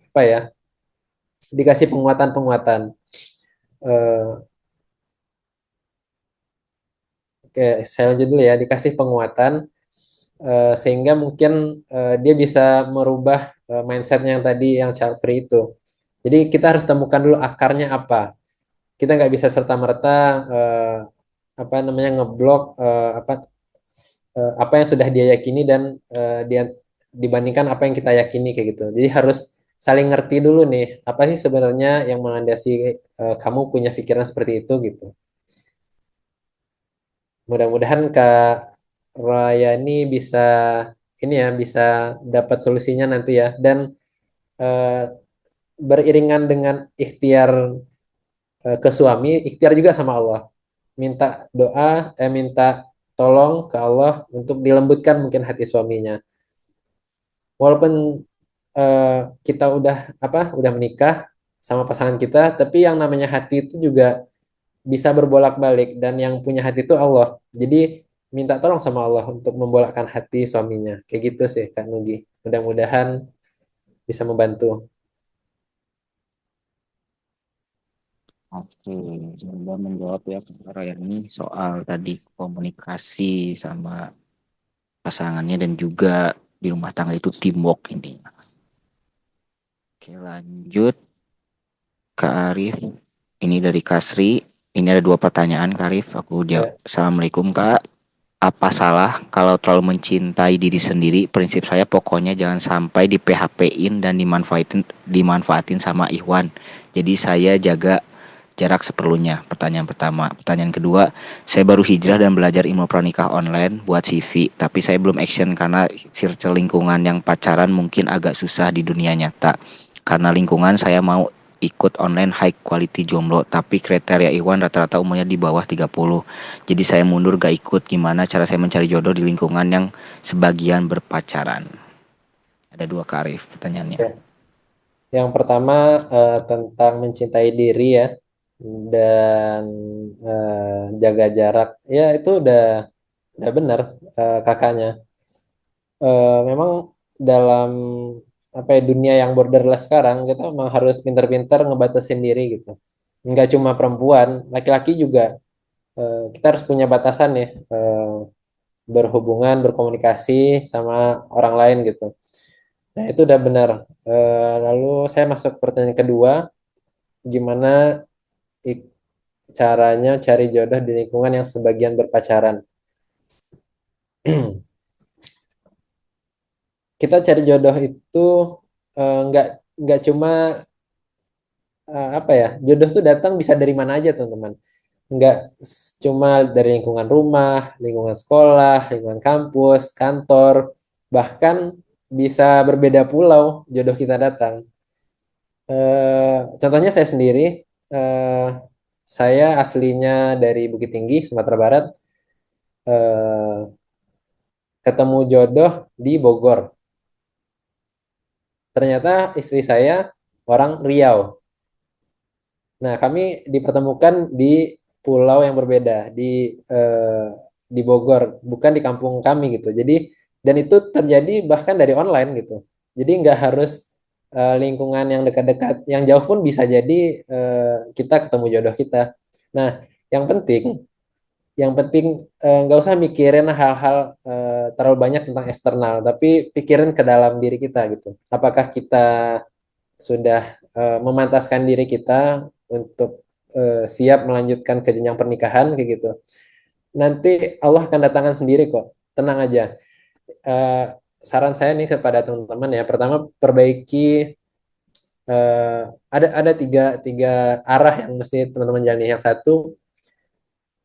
apa ya, dikasih penguatan-penguatan. Eh, Oke, saya lanjut dulu ya. Dikasih penguatan sehingga mungkin dia bisa merubah mindsetnya yang tadi yang child free itu. Jadi kita harus temukan dulu akarnya apa. Kita nggak bisa serta merta apa namanya ngeblok apa yang sudah dia yakini dan dia dibandingkan apa yang kita yakini kayak gitu. Jadi harus saling ngerti dulu nih, apa sih sebenarnya yang melandasi kamu punya pikiran seperti itu gitu. Mudah-mudahan Kak Rayani bisa ini ya, bisa dapat solusinya nanti ya. Dan eh, beriringan dengan ikhtiar ke suami, ikhtiar juga sama Allah. minta doa, minta tolong ke Allah untuk dilembutkan mungkin hati suaminya. Walaupun kita udah menikah sama pasangan kita, tapi yang namanya hati itu juga bisa berbolak-balik dan yang punya hati itu Allah. Jadi minta tolong sama Allah untuk membolakkan hati suaminya. Kayak gitu sih Kak Nugi. Mudah-mudahan bisa membantu. Oke, semoga menjawab ya Kak Ryan ini soal tadi komunikasi sama pasangannya dan juga di rumah tangga itu teamwork intinya. Oke, lanjut Kak Arif. Ini dari Kasri. Ini ada 2 pertanyaan Kak Arif. Aku jawab. Ya, Assalamualaikum Kak. Apa salah kalau terlalu mencintai diri sendiri? Prinsip saya pokoknya jangan sampai di PHP-in dan dimanfaatin sama Ikhwan. Jadi saya jaga jarak seperlunya. Pertanyaan pertama. Pertanyaan kedua, saya baru hijrah dan belajar ilmu pranikah online buat CV, tapi saya belum action karena circle lingkungan yang pacaran mungkin agak susah di dunia nyata. Karena lingkungan saya mau ikut online high quality jomblo, tapi kriteria Iwan rata-rata umurnya di bawah 30. Jadi saya mundur gak ikut. Gimana cara saya mencari jodoh di lingkungan yang sebagian berpacaran? Ada 2 Kak Arif pertanyaannya. oke. Yang pertama tentang mencintai diri ya dan jaga jarak. Ya itu udah benar kakaknya. Memang dalam apa ya dunia yang borderless sekarang kita memang harus pintar-pintar ngebatasin diri gitu. Nggak cuma perempuan, laki-laki juga kita harus punya batasan ya berhubungan, berkomunikasi sama orang lain gitu. Nah itu udah benar. Lalu saya masuk pertanyaan kedua, gimana ik- caranya cari jodoh di lingkungan yang sebagian berpacaran? Kita cari jodoh itu nggak cuma apa ya, jodoh tuh datang bisa dari mana aja teman-teman. Nggak cuma dari lingkungan rumah, lingkungan sekolah, lingkungan kampus, kantor, bahkan bisa berbeda pulau jodoh kita datang. Contohnya saya sendiri, eh, saya aslinya dari Bukit Tinggi, Sumatera Barat, eh, ketemu jodoh di Bogor. Ternyata istri saya orang Riau. Nah, kami dipertemukan di pulau yang berbeda di Bogor, bukan di kampung kami gitu. Jadi dan itu terjadi bahkan dari online gitu. Jadi nggak harus lingkungan yang dekat-dekat, yang jauh pun bisa jadi kita ketemu jodoh kita. Nah, yang penting, nggak usah mikirin hal-hal terlalu banyak tentang eksternal, tapi pikirin ke dalam diri kita gitu. Apakah kita sudah memantaskan diri kita untuk siap melanjutkan ke jenjang pernikahan kayak gitu. Nanti Allah akan datangkan sendiri kok. Tenang aja. Eh, Saran saya nih kepada teman-teman ya. Pertama, perbaiki eh, ada tiga arah yang mesti teman-teman jalani. Yang satu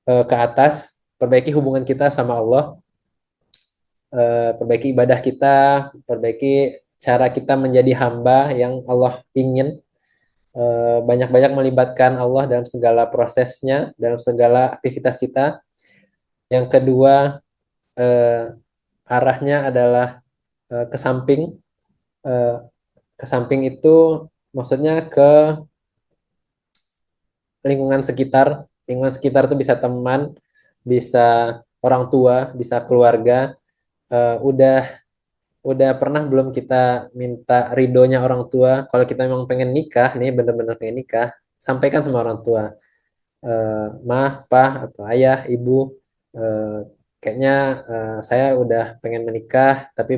ke atas, perbaiki hubungan kita sama Allah, perbaiki ibadah kita, perbaiki cara kita menjadi hamba yang Allah ingin, banyak-banyak melibatkan Allah dalam segala prosesnya, dalam segala aktivitas kita. Yang kedua, eh, arahnya adalah ke samping. Eh, ke samping itu maksudnya ke lingkungan sekitar. Lingkungan sekitar itu bisa teman, bisa orang tua, bisa keluarga. Udah pernah belum kita minta ridhonya orang tua? Kalau kita memang pengen nikah, nih bener-bener pengen nikah, sampaikan sama orang tua. Mah, pah, atau ayah, ibu, eh, kayaknya saya udah pengen menikah, tapi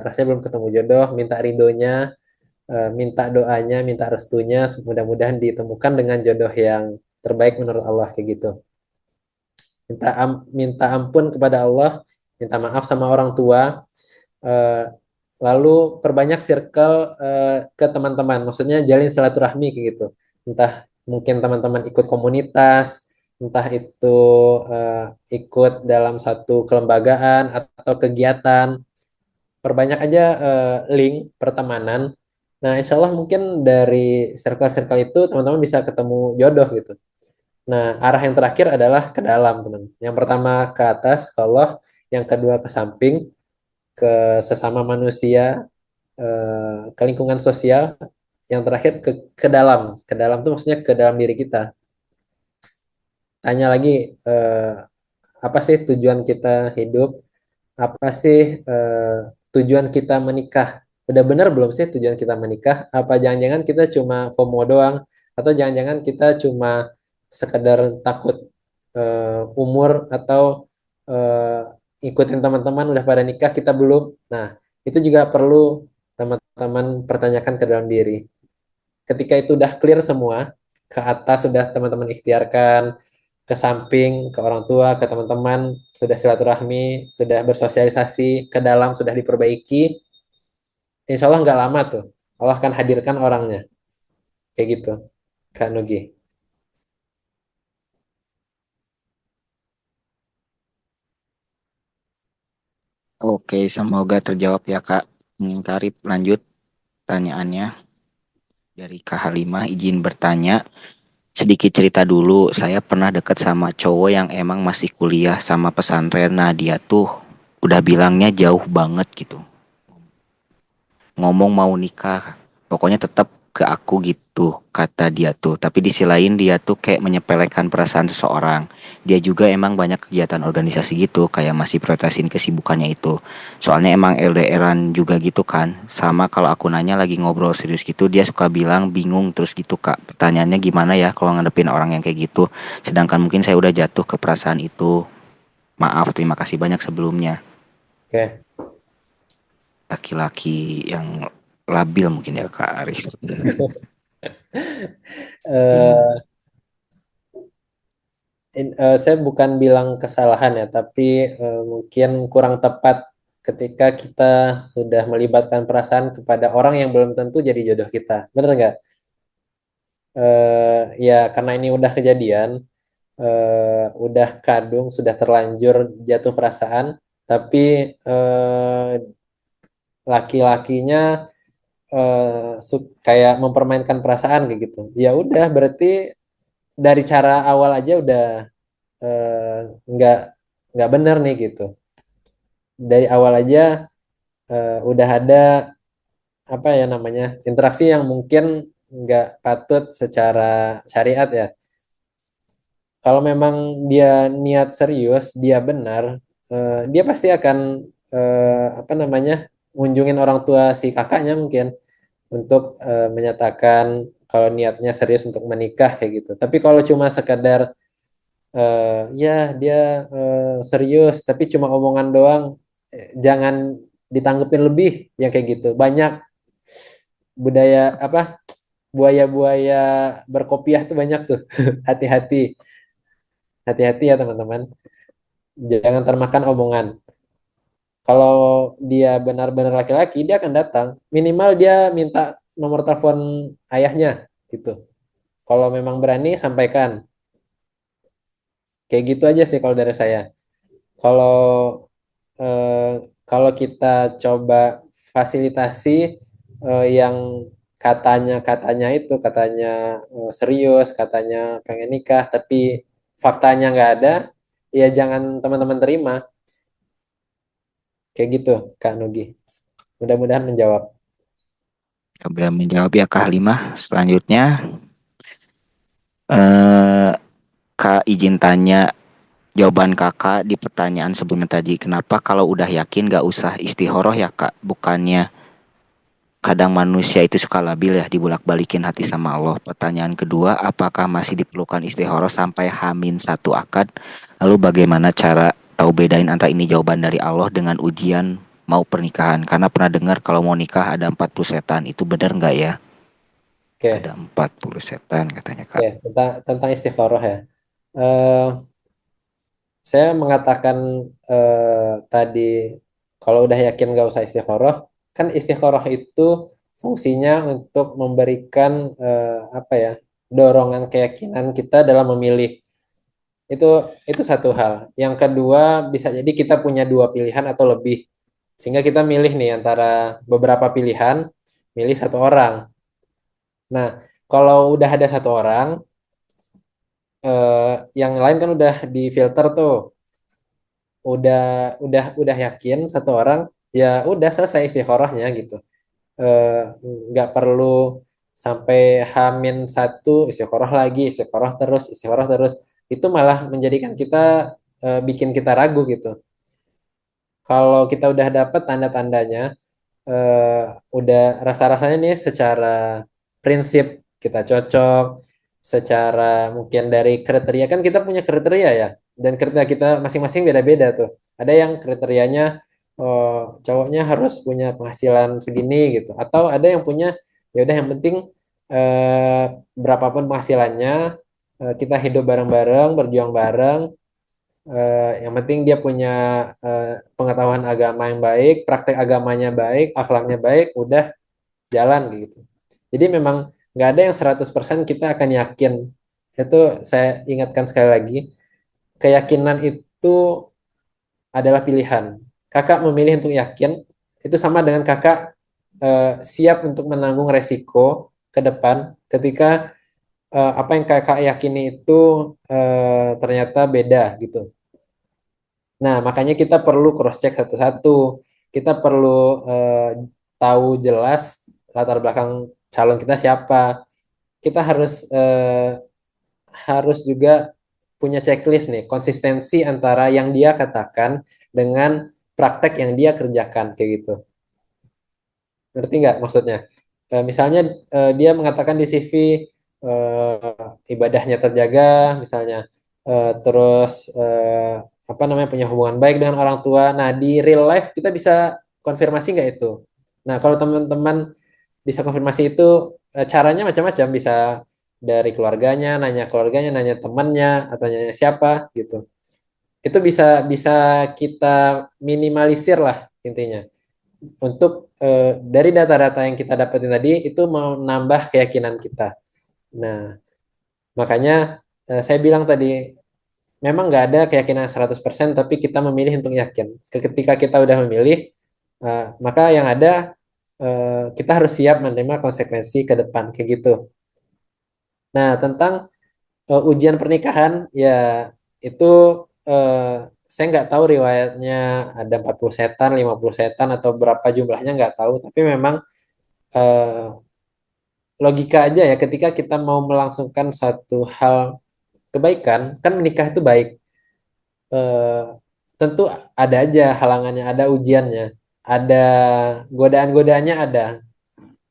rasanya belum ketemu jodoh, minta ridhonya, minta doanya, minta restunya, mudah-mudahan ditemukan dengan jodoh yang terbaik menurut Allah kayak gitu. Minta ampun kepada Allah, minta maaf sama orang tua, eh, lalu perbanyak circle ke teman-teman, maksudnya jalin silaturahmi kayak gitu. Entah mungkin teman-teman ikut komunitas, entah itu eh, ikut dalam satu kelembagaan atau kegiatan, perbanyak aja link pertemanan. Nah, insya Allah mungkin dari circle-circle itu teman-teman bisa ketemu jodoh gitu. Nah, arah yang terakhir adalah ke dalam, teman. Yang pertama ke atas, ke Allah. Yang kedua ke samping, ke sesama manusia, ke lingkungan sosial. Yang terakhir ke dalam. Ke dalam itu maksudnya ke dalam diri kita. Tanya lagi, apa sih tujuan kita hidup? Apa sih tujuan kita menikah? Udah benar belum sih tujuan kita menikah? Apa jangan-jangan kita cuma FOMO doang? Atau jangan-jangan kita cuma sekedar takut umur atau eh, ikutin teman-teman udah pada nikah kita belum? Nah, itu juga perlu teman-teman pertanyakan ke dalam diri. Ketika itu udah clear semua, ke atas sudah teman-teman ikhtiarkan, ke samping, ke orang tua, ke teman-teman, sudah silaturahmi, sudah bersosialisasi, ke dalam sudah diperbaiki, insya Allah nggak lama tuh, Allah akan hadirkan orangnya. Kayak gitu, Kak Nugi. Oke, semoga terjawab ya Kak. Karip, lanjut pertanyaannya dari Kak Halimah. Izin bertanya, sedikit cerita dulu. Saya pernah deket sama cowok yang emang masih kuliah sama pesantren. Nah, dia tuh udah bilangnya jauh banget gitu. Ngomong mau nikah, pokoknya tetap ke aku gitu, kata dia tuh. Tapi di sisi lain dia tuh kayak menyepelekan perasaan seseorang. Dia juga emang banyak kegiatan organisasi gitu, kayak masih prioritasin kesibukannya itu. Soalnya emang LDRan juga gitu kan. Sama kalau aku nanya lagi ngobrol serius gitu, dia suka bilang bingung terus gitu Kak. Pertanyaannya gimana ya kalau ngadepin orang yang kayak gitu. Sedangkan mungkin saya udah jatuh ke perasaan itu. Maaf, terima kasih banyak sebelumnya. Oke. Laki-laki yang labil mungkin ya Kak Arif. Eh, saya bukan bilang kesalahan ya, tapi mungkin kurang tepat ketika kita sudah melibatkan perasaan kepada orang yang belum tentu jadi jodoh kita. Benar nggak? Ya, karena ini udah kejadian, udah kadung, sudah terlanjur jatuh perasaan, tapi laki-lakinya kayak mempermainkan perasaan kayak gitu. Ya udah, berarti dari cara awal aja udah eh, nggak nggak benar nih gitu. Dari awal aja udah ada apa ya namanya interaksi yang mungkin nggak patut secara syariat ya. Kalau memang dia niat serius, dia benar, dia pasti akan apa namanya ngunjungin orang tua si kakaknya mungkin untuk menyatakan kalau niatnya serius untuk menikah kayak gitu. Tapi kalau cuma sekadar ya dia serius, tapi cuma omongan doang, jangan ditanggepin lebih yang kayak gitu. Banyak budaya apa buaya-buaya berkopiah tuh banyak tuh. Hati-hati, hati-hati ya teman-teman. Jangan termakan omongan. Kalau dia benar-benar laki-laki, dia akan datang. Minimal dia minta nomor telepon ayahnya gitu. Kalau memang berani, sampaikan. Kayak gitu aja sih kalau dari saya. Kalau eh, kalau kita coba fasilitasi yang katanya itu katanya serius, katanya pengen nikah, tapi faktanya nggak ada, ya jangan teman-teman terima. Kayak gitu, Kak Nugi. Mudah-mudahan menjawab. Kemudian menjawab ya Kak Halimah. Selanjutnya, eh, Kak izin tanya jawaban kakak di pertanyaan sebelumnya tadi. Kenapa kalau udah yakin gak usah istihoroh ya Kak? Bukannya kadang manusia itu suka labil ya dibulak-balikin hati sama Allah. Pertanyaan kedua, apakah masih diperlukan istihoroh sampai Hamin satu akad? Lalu bagaimana cara tahu bedain antara ini jawaban dari Allah dengan ujian mau pernikahan? Karena pernah dengar kalau mau nikah ada 40 setan. Itu benar nggak ya? Oke, Ada 40 setan katanya Kak. ya tentang istikharah ya. Eh, saya mengatakan tadi kalau udah yakin nggak usah istikharah, kan istikharah itu fungsinya untuk memberikan apa ya dorongan keyakinan kita dalam memilih. Itu itu satu hal. Yang kedua bisa jadi kita punya dua pilihan atau lebih, sehingga kita milih nih antara beberapa pilihan, milih satu orang. Nah, kalau udah ada satu orang, yang lain kan udah difilter tuh, udah yakin satu orang, ya udah selesai istikharahnya gitu. Eh, nggak perlu sampai H-1 istikharah terus, itu malah menjadikan kita, bikin kita ragu gitu. Kalau kita udah dapet tanda-tandanya, eh, udah rasa-rasanya nih secara prinsip kita cocok, secara mungkin dari kriteria, kan kita punya kriteria ya, dan kriteria kita masing-masing beda-beda tuh. Ada yang kriterianya, cowoknya harus punya penghasilan segini gitu, atau ada yang punya ya udah yang penting, eh, berapapun penghasilannya, kita hidup bareng-bareng, berjuang bareng. Yang penting dia punya, pengetahuan agama yang baik, praktek agamanya baik, akhlaknya baik, udah jalan gitu. Jadi memang nggak ada yang 100% kita akan yakin. Itu saya ingatkan sekali lagi, keyakinan itu adalah pilihan. Kakak memilih untuk yakin, itu sama dengan kakak, siap untuk menanggung resiko ke depan ketika, apa yang kakak yakini itu, ternyata beda gitu. Nah, makanya kita perlu cross check satu-satu. Kita perlu, tahu jelas latar belakang calon kita siapa. Kita harus juga punya checklist nih, konsistensi antara yang dia katakan dengan praktek yang dia kerjakan kayak gitu. Ngerti nggak maksudnya? Misalnya, dia mengatakan di CV, ibadahnya terjaga, misalnya, terus, apa namanya, punya hubungan baik dengan orang tua. Nah, di real life kita bisa konfirmasi nggak itu? Nah, kalau teman-teman bisa konfirmasi itu, caranya macam-macam, bisa dari keluarganya, nanya temannya, atau nanya siapa gitu. Itu bisa bisa kita minimalisir lah intinya, untuk, dari data-data yang kita dapetin tadi itu menambah keyakinan kita. Nah, makanya, saya bilang tadi, memang nggak ada keyakinan 100%, tapi kita memilih untuk yakin. Ketika kita udah memilih, maka yang ada, kita harus siap menerima konsekuensi ke depan kayak gitu. Nah, tentang, ujian pernikahan, ya itu, eh, saya nggak tahu riwayatnya ada 40 setan, 50 setan, atau berapa jumlahnya nggak tahu, tapi memang, eh, logika aja ya, ketika kita mau melangsungkan suatu hal kebaikan, kan menikah itu baik. Eh, Tentu ada aja halangannya, ada ujiannya, ada godaan-godaannya ada.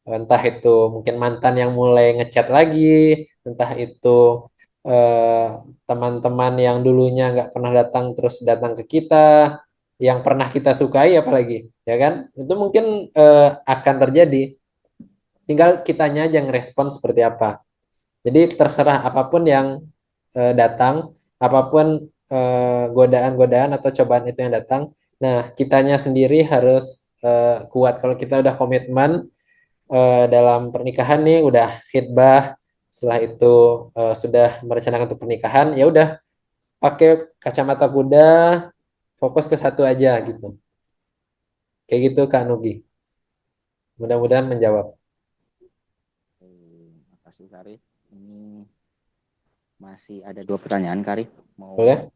Entah itu mungkin mantan yang mulai ngechat lagi, entah itu, eh, teman-teman yang dulunya nggak pernah datang terus datang ke kita, yang pernah kita sukai apalagi, ya kan? Itu mungkin, akan terjadi. Tinggal kitanya aja ngerespon seperti apa. Jadi terserah apapun yang, datang, apapun, godaan-godaan atau cobaan itu yang datang. Nah, kitanya sendiri harus, kuat. Kalau kita udah komitmen, dalam pernikahan nih, udah khidbah, setelah itu, sudah merencanakan untuk pernikahan, ya udah pakai kacamata kuda, fokus ke satu aja gitu. Kayak gitu Kak Nugi. Mudah-mudahan menjawab. Makasih Kari. Ini masih ada 2 pertanyaan Kari. Mau Boleh?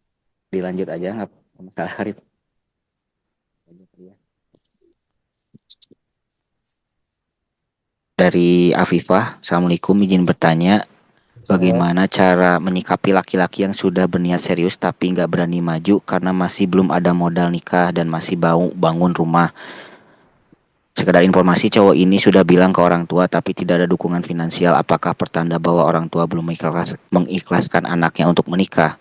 dilanjut aja nggak masalah Kari? Dari Afifah, Assalamualaikum, izin bertanya, Salam. bagaimana cara menyikapi laki-laki yang sudah berniat serius tapi nggak berani maju karena masih belum ada modal nikah dan masih bangun rumah. Sekedar informasi, cowok ini sudah bilang ke orang tua tapi tidak ada dukungan finansial. Apakah pertanda bahwa orang tua belum mengikhlaskan anaknya untuk menikah?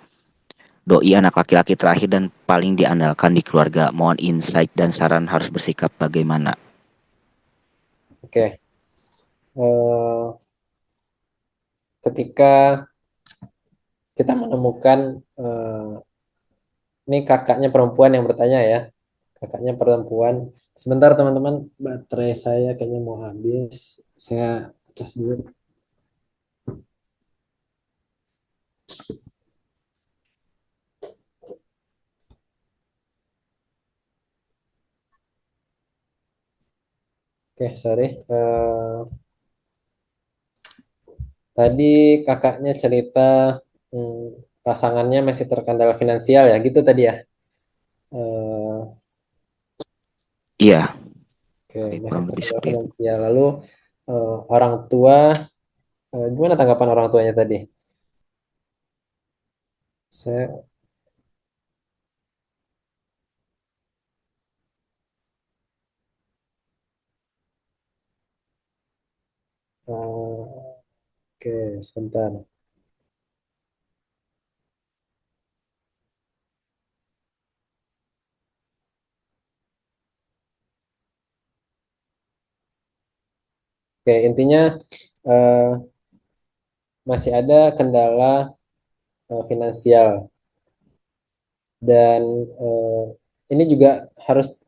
Doi anak laki-laki terakhir dan paling diandalkan di keluarga. Mohon insight dan saran harus bersikap bagaimana. Oke. Ketika kita menemukan, ini kakaknya perempuan yang bertanya ya, kakaknya perempuan. Sebentar teman-teman, baterai saya kayaknya mau habis. Saya cas dulu. Oke, sorry. Tadi kakaknya cerita, pasangannya masih terkendala finansial ya, gitu tadi ya. Eh, Iya, Oke, masih kurang lebih terkendala seperti itu. finansial. Lalu orang tua, gimana tanggapan orang tuanya tadi? Saya, oke, sebentar. Oke, intinya eh, masih ada kendala finansial dan eh, ini juga harus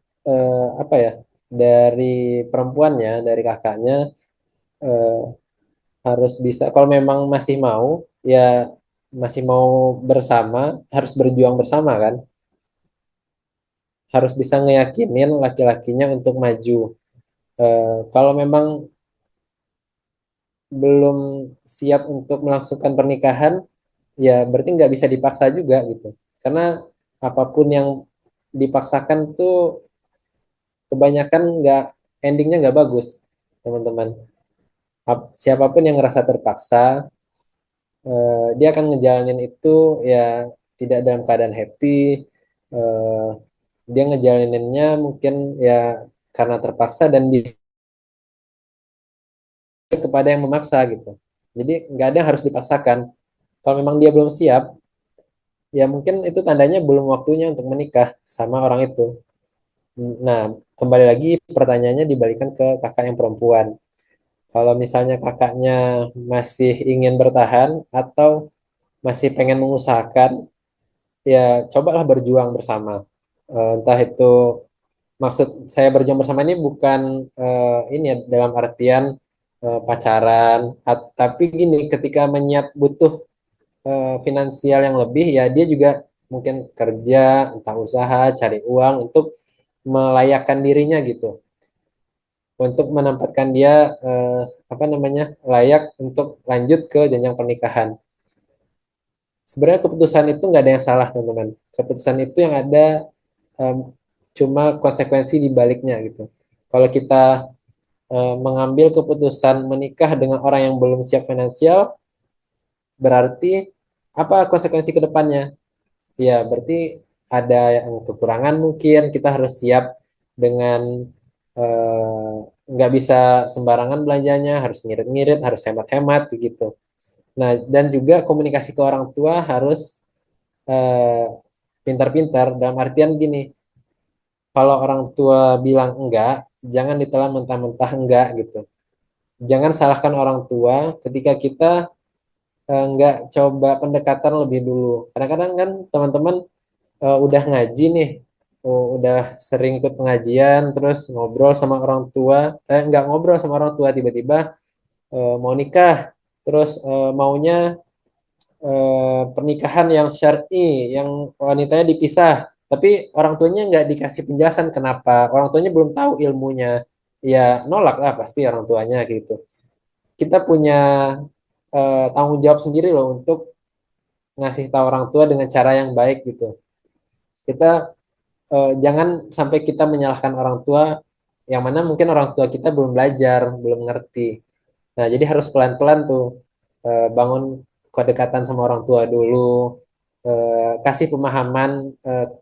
apa ya, dari perempuannya, dari kakaknya eh, harus bisa, kalau memang masih mau ya, masih mau bersama, harus berjuang bersama kan, harus bisa ngeyakinin laki-lakinya untuk maju. Kalau memang belum siap untuk melangsungkan pernikahan, ya berarti nggak bisa dipaksa juga gitu, karena apapun yang dipaksakan tuh kebanyakan nggak, endingnya nggak bagus, teman-teman. Siapapun yang ngerasa terpaksa, dia akan ngejalanin itu ya tidak dalam keadaan happy. eh, Dia ngejalaninnya mungkin ya karena terpaksa dan kepada yang memaksa gitu. Jadi nggak ada yang harus dipaksakan. Kalau memang dia belum siap, ya mungkin itu tandanya belum waktunya untuk menikah sama orang itu. Nah, kembali lagi pertanyaannya dibalikan ke kakak yang perempuan. Kalau misalnya kakaknya masih ingin bertahan atau masih pengen mengusahakan, ya cobalah berjuang bersama. Entah itu, maksud saya berjuang bersama ini bukan ini ya, dalam artian pacaran, tapi gini, ketika butuh finansial yang lebih, ya dia juga mungkin kerja, entah usaha, cari uang untuk melayakkan dirinya gitu, untuk menempatkan dia apa namanya, layak untuk lanjut ke jenjang pernikahan. Sebenarnya keputusan itu nggak ada yang salah, teman-teman. Keputusan itu yang ada em, cuma konsekuensi di baliknya gitu. Kalau kita mengambil keputusan menikah dengan orang yang belum siap finansial, berarti apa konsekuensi ke depannya? Ya, berarti ada yang kekurangan, mungkin kita harus siap dengan eh, nggak bisa sembarangan belanjanya, harus ngirit-ngirit, harus hemat-hemat gitu. Nah, dan juga komunikasi ke orang tua harus eh, pintar-pintar, dalam artian gini, kalau orang tua bilang enggak, jangan ditelan mentah-mentah enggak gitu. Jangan salahkan orang tua ketika kita enggak coba pendekatan lebih dulu. Kadang-kadang kan teman-teman udah ngaji nih, udah sering ikut pengajian, terus ngobrol sama orang tua, enggak ngobrol sama orang tua, tiba-tiba mau nikah, terus maunya pernikahan yang syar'i, yang wanitanya dipisah, tapi orang tuanya nggak dikasih penjelasan kenapa, orang tuanya belum tahu ilmunya, ya nolak lah pasti orang tuanya gitu. Kita punya tanggung jawab sendiri loh untuk ngasih tahu orang tua dengan cara yang baik gitu. Kita jangan sampai kita menyalahkan orang tua, yang mana mungkin orang tua kita belum belajar, belum ngerti. Nah, jadi harus pelan-pelan tuh bangun kedekatan sama orang tua dulu, kasih pemahaman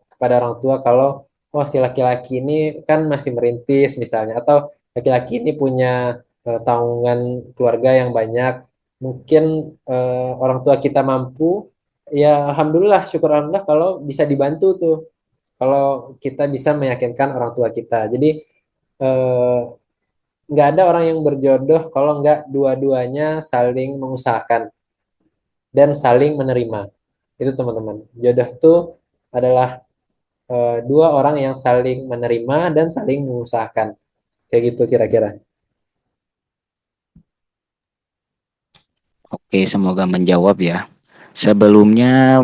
kepada orang tua kalau oh si laki-laki ini kan masih merintis misalnya, atau laki-laki ini punya tanggungan keluarga yang banyak. Mungkin orang tua kita mampu, ya alhamdulillah, syukur alhamdulillah kalau bisa dibantu tuh. Kalau kita bisa meyakinkan orang tua kita. Jadi eh, nggak ada orang yang berjodoh kalau nggak dua-duanya saling mengusahakan dan saling menerima. Itu teman-teman. Jodoh itu adalah dua orang yang saling menerima dan saling mengusahakan. Kayak gitu kira-kira. Oke, semoga menjawab ya. Sebelumnya,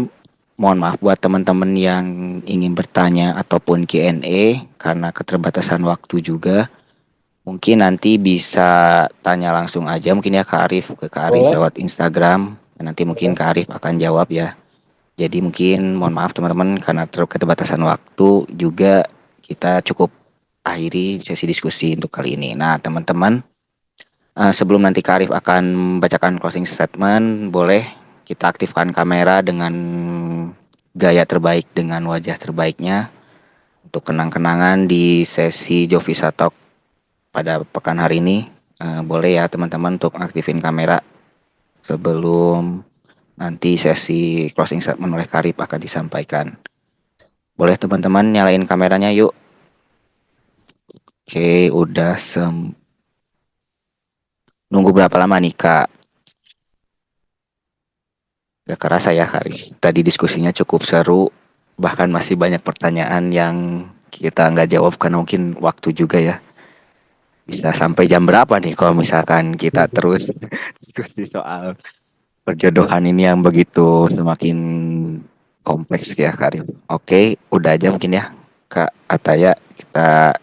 mohon maaf buat teman-teman yang ingin bertanya ataupun Q&A, karena keterbatasan waktu juga. Mungkin nanti bisa tanya langsung aja, mungkin ya Kak Arif, ke Kak Arif Boleh? lewat Instagram. Nanti mungkin Kak Arif akan jawab ya. Jadi mungkin mohon maaf teman-teman karena keterbatasan waktu juga kita cukup akhiri sesi diskusi untuk kali ini. Nah teman-teman, sebelum nanti Kak Arif akan membacakan closing statement, boleh kita aktifkan kamera dengan gaya terbaik dengan wajah terbaiknya untuk kenang-kenangan di sesi Jovisa Talk pada pekan hari ini. Boleh ya teman-teman untuk aktifin kamera sebelum nanti sesi closing statement oleh Karib akan disampaikan. Boleh teman-teman nyalain kameranya yuk. Oke, udah nunggu berapa lama nih Kak? Gak kerasa ya Karib. Tadi diskusinya cukup seru, bahkan masih banyak pertanyaan yang kita nggak jawab karena mungkin waktu juga ya. Bisa sampai jam berapa nih kalau misalkan kita terus diskusi soal perjodohan ini yang begitu semakin kompleks ya Karib. Oke, udah aja mungkin ya Kak Ataya, kita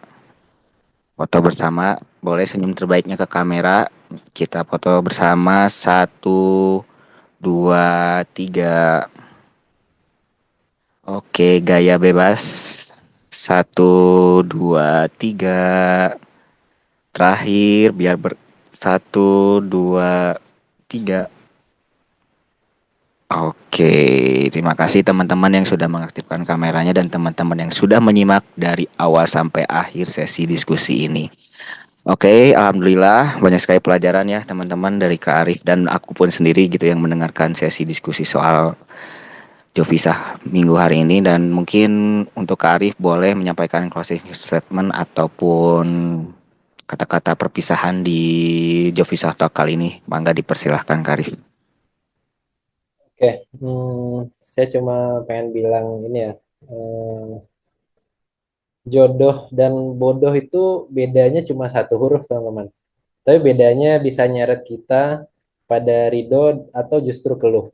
foto bersama. Boleh senyum terbaiknya ke kamera. Kita foto bersama. 1, 2, 3. Oke, gaya bebas. 1, 2, 3. Terakhir biar 1, 2, 3. Oke, terima kasih teman-teman yang sudah mengaktifkan kameranya dan teman-teman yang sudah menyimak dari awal sampai akhir sesi diskusi ini. Oke, alhamdulillah banyak sekali pelajaran ya teman-teman dari Kak Arif dan aku pun sendiri gitu yang mendengarkan sesi diskusi soal Jovisah minggu hari ini, dan mungkin untuk Kak Arif boleh menyampaikan closing statement ataupun kata-kata perpisahan di Jovisah Talk kali ini. Mangga dipersilahkan Kak Arif. Oke, saya cuma pengen bilang ini ya, jodoh dan bodoh itu bedanya cuma satu huruf teman-teman. Tapi bedanya bisa nyeret kita pada ridho atau justru keluh.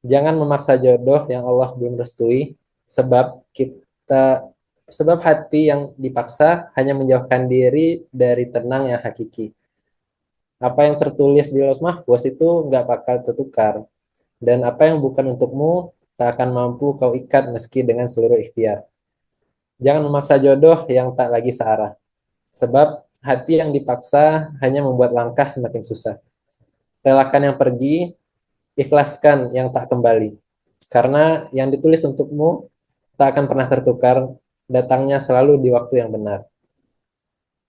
Jangan memaksa jodoh yang Allah belum restui, sebab sebab hati yang dipaksa hanya menjauhkan diri dari tenang yang hakiki. Apa yang tertulis di Lauh Mahfuz itu nggak bakal tertukar. Dan apa yang bukan untukmu tak akan mampu kau ikat meski dengan seluruh ikhtiar. Jangan memaksa jodoh yang tak lagi searah. Sebab hati yang dipaksa hanya membuat langkah semakin susah. Relakan yang pergi, ikhlaskan yang tak kembali. Karena yang ditulis untukmu tak akan pernah tertukar, datangnya selalu di waktu yang benar.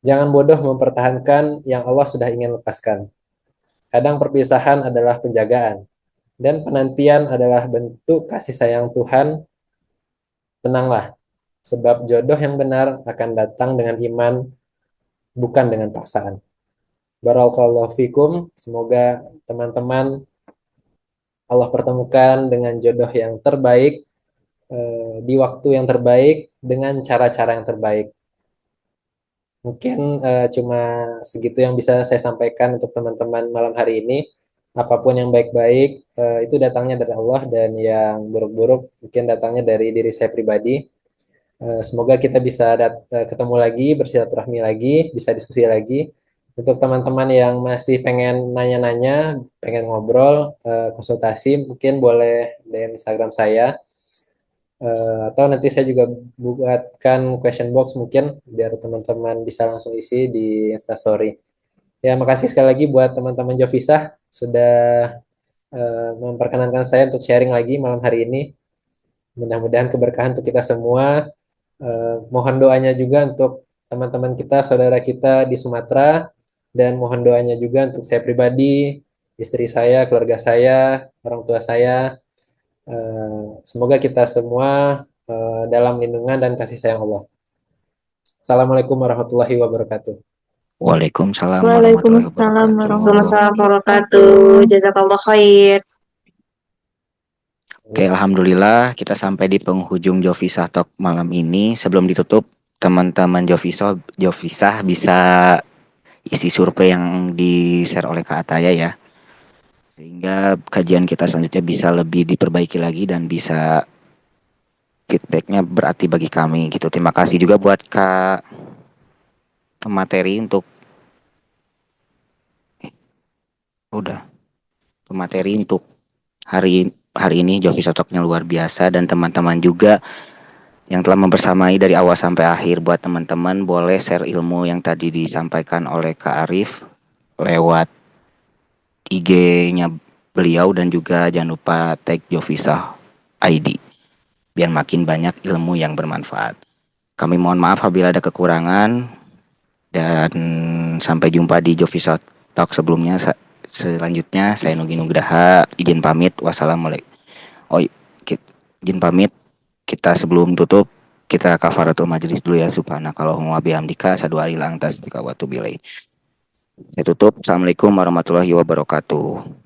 Jangan bodoh mempertahankan yang Allah sudah ingin lepaskan. Kadang perpisahan adalah penjagaan, dan penantian adalah bentuk kasih sayang Tuhan. Tenanglah, sebab jodoh yang benar akan datang dengan iman, bukan dengan paksaan. Barakallahu fikum, semoga teman-teman Allah pertemukan dengan jodoh yang terbaik, di waktu yang terbaik, dengan cara-cara yang terbaik. Mungkin cuma segitu yang bisa saya sampaikan untuk teman-teman malam hari ini. Apapun yang baik-baik itu datangnya dari Allah, dan yang buruk-buruk mungkin datangnya dari diri saya pribadi. Semoga kita bisa ketemu lagi, bersilaturahmi lagi, bisa diskusi lagi. Untuk teman-teman yang masih pengen nanya-nanya, pengen ngobrol, konsultasi, mungkin boleh DM Instagram saya. Atau nanti saya juga buatkan question box mungkin biar teman-teman bisa langsung isi di Instastory. Ya, makasih sekali lagi buat teman-teman Jovisa sudah memperkenankan saya untuk sharing lagi malam hari ini. Mudah-mudahan keberkahan untuk kita semua. Mohon doanya juga untuk teman-teman kita, saudara kita di Sumatera, dan mohon doanya juga untuk saya pribadi, istri saya, keluarga saya, orang tua saya. Semoga kita semua dalam lindungan dan kasih sayang Allah. Assalamualaikum warahmatullahi wabarakatuh. Waalaikumsalam Waalaikumsalam Waalaikumsalam wabarakatuh. Jazakallah khair. Oke, alhamdulillah kita sampai di penghujung Jovisah Talk malam ini. Sebelum ditutup, teman-teman Jovisah bisa isi survei yang di-share oleh Kak Ataya ya. Sehingga kajian kita selanjutnya bisa lebih diperbaiki lagi dan bisa feedbacknya berarti bagi kami gitu. Terima kasih juga buat Kak materi untuk udah materi untuk hari ini Jovisa Talknya luar biasa, dan teman-teman juga yang telah membersamai dari awal sampai akhir. Buat teman-teman boleh share ilmu yang tadi disampaikan oleh Kak Arif lewat IG-nya beliau, dan juga jangan lupa tag Jovisa ID biar makin banyak ilmu yang bermanfaat. Kami mohon maaf apabila ada kekurangan, dan sampai jumpa di Jovisa Talk sebelumnya. Selanjutnya saya Nugi Nugraha izin pamit. Wassalamualaikum. Izin pamit. Kita sebelum tutup kita kafaratul majelis dulu ya. Subhanakallahumma bihamdika asyhadu an la ilaha illa anta astaghfiruka wa atubu ilaik. Saya tutup. Assalamualaikum warahmatullahi wabarakatuh.